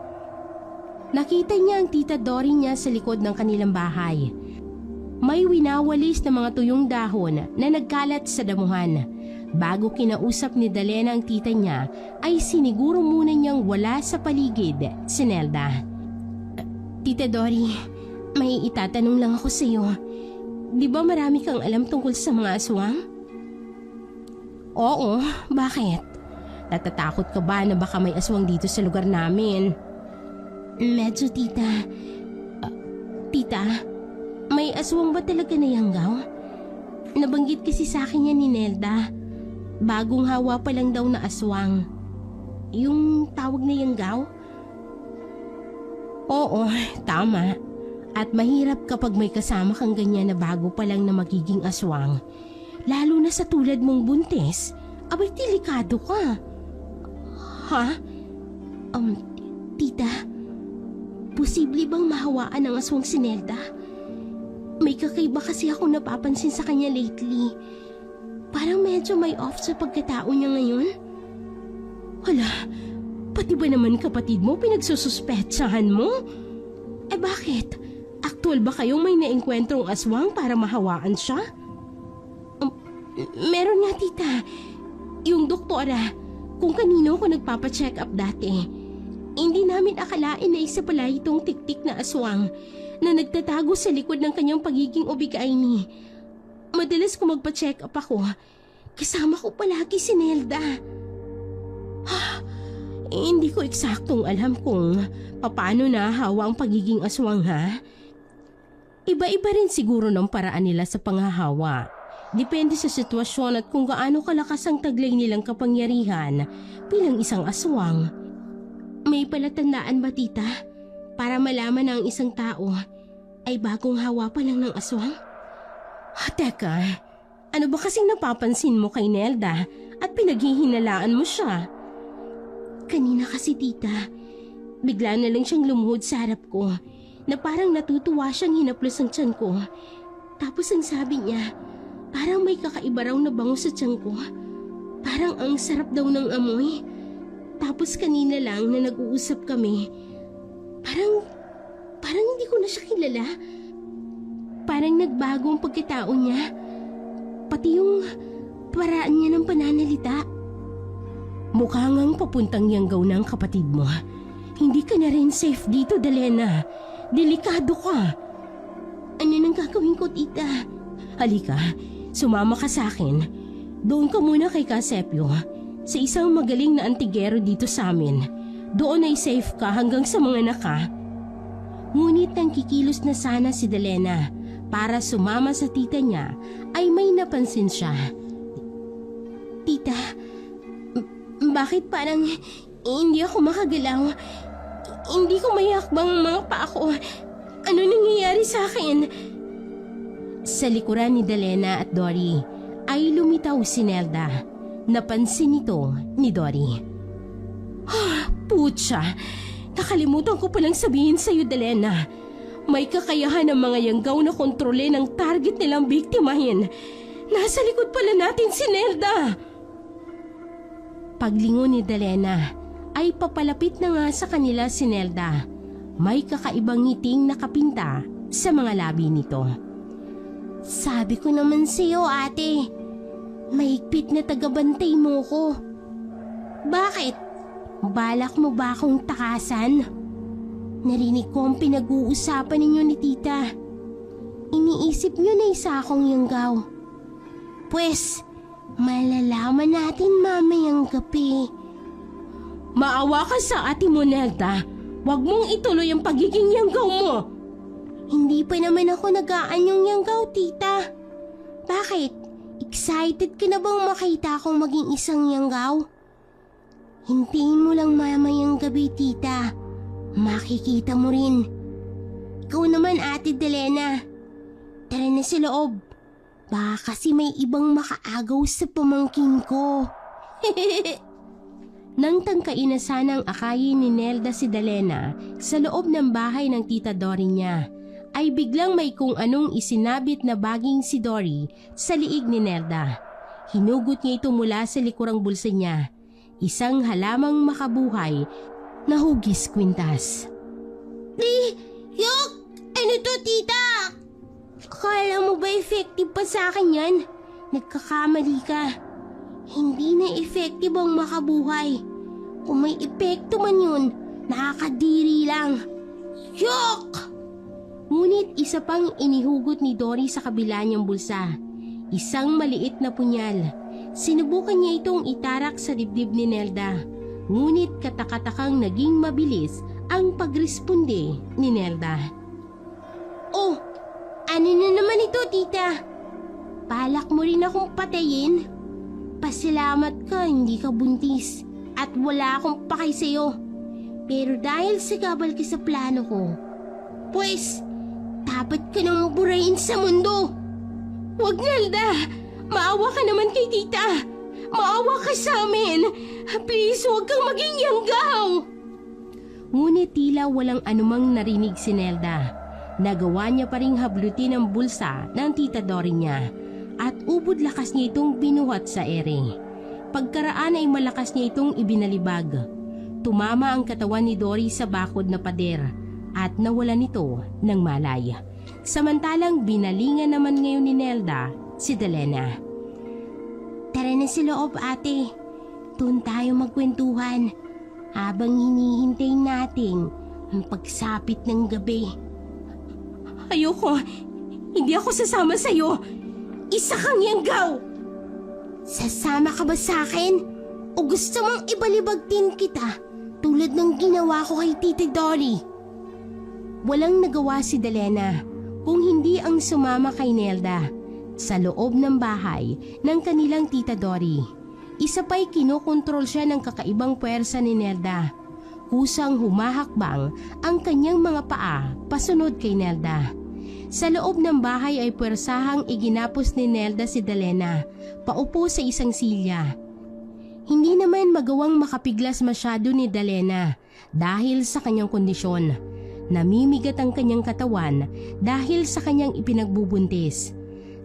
Nakita niya ang tita Dory niya sa likod ng kanilang bahay. May winawalis na mga tuyong dahon na nagkalat sa damuhan. Bago kinausap ni Dalena ang tita niya, ay siniguro muna niyang wala sa paligid si Nelda. Tita Dory, may itatanong lang ako sa iyo. Di ba marami kang alam tungkol sa mga aswang? Oo, bakit? Natatakot ka ba na baka may aswang dito sa lugar namin? Medyo, tita. Tita, may aswang ba talaga na Yanggaw? Nabanggit kasi sa akin yan ni Nelda. Bagong hawa pa lang daw na aswang. Yung tawag na Yanggaw? Oo, tama. At mahirap kapag may kasama kang ganyan na bago pa lang na magiging aswang. Lalo na sa tulad mong buntis. Abay, delikado ka. Ha? Tita, posible bang mahawaan ng aswang si Nelda? May kakaiba kasi akong napapansin sa kanya lately. Parang medyo may off sa pagkatao niya ngayon. Hala, pati ba naman kapatid mo pinagsususpetsahan mo? Eh bakit? Aktual ba kayong may naengkwentrong aswang para mahawaan siya? Meron nga, tita. Yung doktora, kung kanino ko nagpapacheck up dati. Hindi namin akalain na isa pala itong tiktik na aswang na nagtatago sa likod ng kanyang pagiging ubigayni. Madalas ko magpa-check up ako. Kasama ko palagi si Nelda. Hindi ko eksaktong alam kung paano nahahawa ang pagiging aswang, ha? Iba-iba rin siguro ng paraan nila sa panghahawa. Depende sa sitwasyon at kung gaano kalakas ang taglay nilang kapangyarihan bilang isang aswang. May palatandaan ba, tita? Para malaman na ang isang tao ay bagong hawa pa lang ng aswang? Teka, ano ba kasing napapansin mo kay Nelda at pinaghihinalaan mo siya? Kanina kasi, tita, bigla na lang siyang lumuhod sa harap ko na parang natutuwa siyang hinaplos ang tiyan ko. Tapos ang sabi niya, parang may kakaiba raw na bango sa tiyan ko. Parang ang sarap daw ng amoy. Tapos kanina lang na nag-uusap kami, parang hindi ko na siya kilala. Parang nagbago ang pagkatao niya. Pati yung paraan niya ng pananalita. Mukha ngang papuntang Yanggaw ng kapatid mo. Hindi ka na rin safe dito, Dalena. Delikado ka. Ano nang gagawin ko, tita? Halika, sumama ka sa akin. Doon ka muna kay Kasepyo, sa isang magaling na antigero dito sa amin. Doon ay safe ka hanggang sa mga naka. Ngunit nang kikilos na sana si Dalena para sumama sa tita niya, ay may napansin siya. Tita, bakit parang hindi ako makagalaw? Hindi ko mayakbang ang mga paa ko. Ano nangyayari sa akin? Sa likuran ni Dalena at Dory ay lumitaw si Nelda. Napansin ito ni Dory. Putya, nakalimutan ko palang sabihin sa'yo, Dalena. May kakayahan ng mga Yanggaw na kontrole ng target nilang biktimahin. Nasa likod pala natin si Nelda. Paglingon ni Dalena ay papalapit na nga sa kanila si Nelda. May kakaibang ngiting nakapinta sa mga labi nito. Sabi ko naman sa'yo, ate, mahigpit na tagabantay mo ko. Bakit? Balak mo ba akong takasan? Narinig ko ang pinag-uusapan ninyo ni tita. Iniisip nyo na isa akong Yanggaw. Pwes, malalaman natin mamayang gabi. Maawa ka sa ate mo, Nelda. Huwag mong ituloy ang pagiging Yanggaw mo. Hindi pa naman ako nag-aanyong Yanggaw, tita. Bakit? Excited ka na bang makita akong maging isang Yanggaw? Hintayin mo lang mamayang gabi, tita. Makikita mo rin. Ikaw naman, ate Dalena. Tara na sa loob. Baka kasi may ibang makaagaw sa pamangkin ko. Nang tangkain na sanang akayin ni Nelda si Dalena sa loob ng bahay ng tita Dory niya, ay biglang may kung anong isinabit na baging si Dory sa liig ni Nelda. Hinugot niya ito mula sa likurang bulsa niya. Isang halamang makabuhay na hugis kwintas. Yok! Ano to, tita? Akala mo ba effective pa sa akin yan? Nagkakamali ka. Hindi na effective ang makabuhay. Kung may epekto man yun, nakakadiri lang. Yok! Ngunit isa pang inihugot ni Dory sa kabila niyang bulsa. Isang maliit na punyal. Sinubukan niya itong itarak sa dibdib ni Nelda. Ngunit katakatakang naging mabilis ang pagresponde ni Nelda. Oh, ano na naman ito, tita? Balak mo rin akong patayin? Pasalamat ka, hindi ka buntis at wala akong pakay sa'yo. Pero dahil sagabal ka sa plano ko, pues, dapat ka nang burahin sa mundo. Wag, Nelda! Maawa ka naman kay tita! Maawa ka sa amin! Please, huwag kang maging yanggaw! Ngunit tila walang anumang narinig si Nelda. Nagawa niya pa ring hablutin ang bulsa ng tita Dory niya at ubod lakas niya itong binuhat sa ere. Pagkaraan ay malakas niya itong ibinalibag. Tumama ang katawan ni Dory sa bakod na pader at nawala nito ng malay. Samantalang binalingan naman ngayon ni Nelda si Delena. Tara na sa loob, ate. Doon tayo magkwentuhan habang hinihintay natin ang pagsapit ng gabi. Ayoko. Hindi ako sasama sa'yo. Isa kang yanggaw. Sasama ka ba sa akin? O gusto mong ibalibagtin kita tulad ng ginawa ko kay Tita Dory? Walang nagawa si Delena kung hindi ang sumama kay Nelda sa loob ng bahay ng kanilang Tita Dory. Isa pa'y kinokontrol siya ng kakaibang puwersa ni Nelda. Kusang humahakbang ang kanyang mga paa pasunod kay Nelda. Sa loob ng bahay ay puwersahang iginapos ni Nelda si Delena paupo sa isang silya. Hindi naman magawang makapiglas masyado ni Delena dahil sa kanyang kondisyon. Namimigat ang kanyang katawan dahil sa kanyang ipinagbubuntis.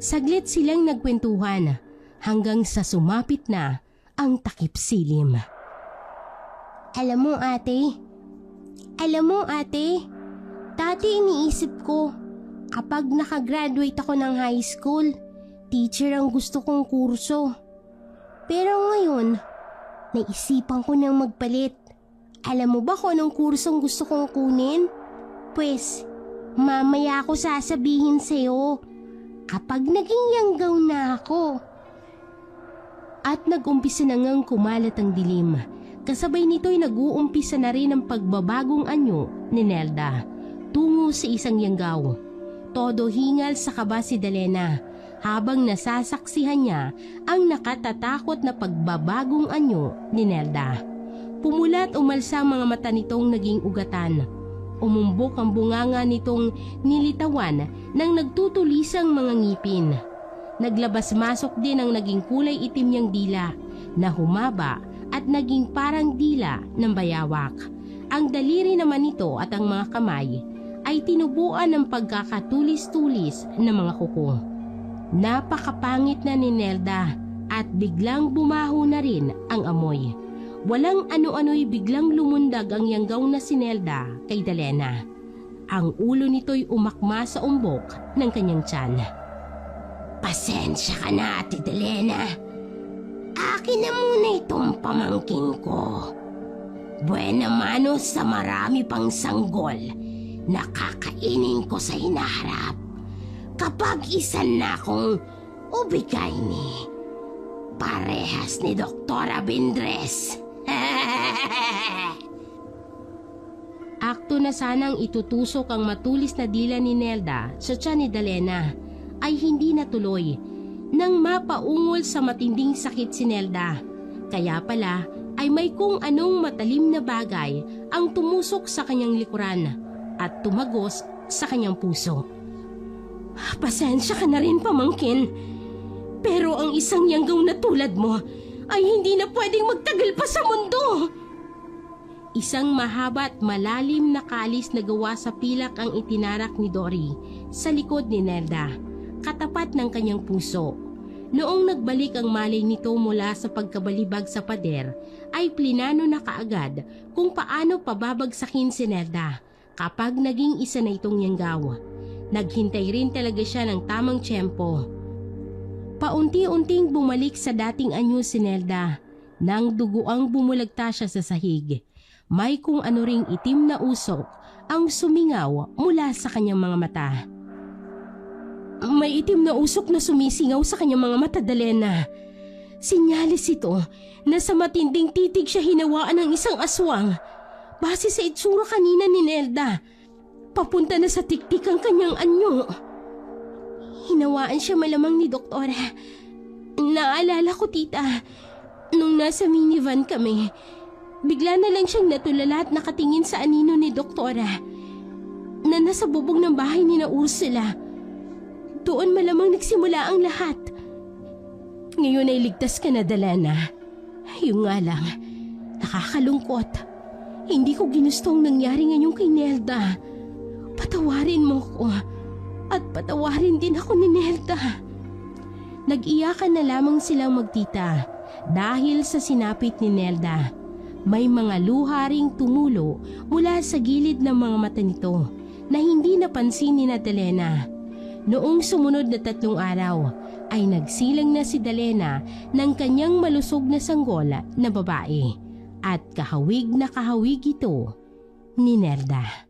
Saglit silang nagkwentuhan hanggang sa sumapit na ang takip silim. Alam mo ate, dati iniisip ko, kapag nakagraduate ako ng high school, teacher ang gusto kong kurso. Pero ngayon, naisipan ko nang magpalit. Alam mo ba kung anong kursong gusto kong kunin? Pues, mamaya ako sasabihin sa'yo kapag naging yanggaw na ako. At nag-umpisa na ngang kumalat ang dilim. Kasabay nito'y nag-uumpisa na rin ang pagbabagong anyo ni Nelda tungo sa isang yanggaw. Todo hingal sa kaba si Delena habang nasasaksihan niya ang nakatatakot na pagbabagong anyo ni Nelda. Pumulat umalsa ang mga mata nitong naging ugatan. Umumbok ang bunganga nitong nilitawan ng nagtutulisang mga ngipin. Naglabas-masok din ang naging kulay itim niyang dila na humaba at naging parang dila ng bayawak. Ang daliri naman nito at ang mga kamay ay tinubuan ng pagkakatulis-tulis ng mga kuko. Napakapangit na ni Nelda at biglang bumaho na rin ang amoy. Walang ano-ano'y biglang lumundag ang yanggaw na si Nelda kay Delena. Ang ulo nito'y umakma sa umbok ng kanyang tiyan. Pasensya ka na, Ate Delena. Akin na muna itong pamangkin ko. Buena mano sa marami pang sanggol na kakainin ko sa hinaharap kapag isa na akong ubigay ni parehas ni Doktora Bindres. Akto na sanang itutusok ang matulis na dila ni Nelda sa tiyan ni Delena ay hindi natuloy nang mapaungol sa matinding sakit si Nelda. Kaya pala ay may kung anong matalim na bagay ang tumusok sa kanyang likuran at tumagos sa kanyang puso. Pasensya ka na rin, pamangkin. Pero ang isang yanggaw na tulad mo ay hindi na pwedeng magtagal pa sa mundo. Isang mahaba at malalim na kalis na gawa sa pilak ang itinarak ni Dory sa likod ni Nelda, katapat ng kanyang puso. Noong nagbalik ang malay nito mula sa pagkabalibag sa pader, ay plinano na kaagad kung paano pababagsakin si Nelda kapag naging isa na itong yanggaw. Naghintay rin talaga siya ng tamang tiyempo. Paunti-unting bumalik sa dating anyo si Nelda. Nang duguang bumulagta siya sa sahig, may kung ano ring itim na usok ang sumingaw mula sa kanyang mga mata. May itim na usok na sumisingaw sa kanyang mga mata, Dalena. Sinyalis ito na sa matinding titig siya hinawaan ng isang aswang. Base sa itsura kanina ni Nelda, papunta na sa tiktik ang kanyang anyo. Hinawaan siya malamang ni Doktora. Naalala ko, tita, nung nasa minivan kami, bigla na lang siyang natulala at nakatingin sa anino ni Doktora na nasa bubong ng bahay ni na Ursula. Doon malamang nagsimula ang lahat. Ngayon ay ligtas ka na, Dalena. Yung nga lang, nakakalungkot. Hindi ko ginustong nangyari ngayon kay Nelda. Patawarin mo ko at patawarin din ako ni Nelda. Nag-iyakan na lamang silang magtita dahil sa sinapit ni Nelda. May mga luha ring tumulo mula sa gilid ng mga mata nito na hindi napansin ni Dalena. Noong sumunod na 3 araw ay nagsilang na si Dalena ng kanyang malusog na sanggol na babae at kahawig na kahawig ito ni Nelda.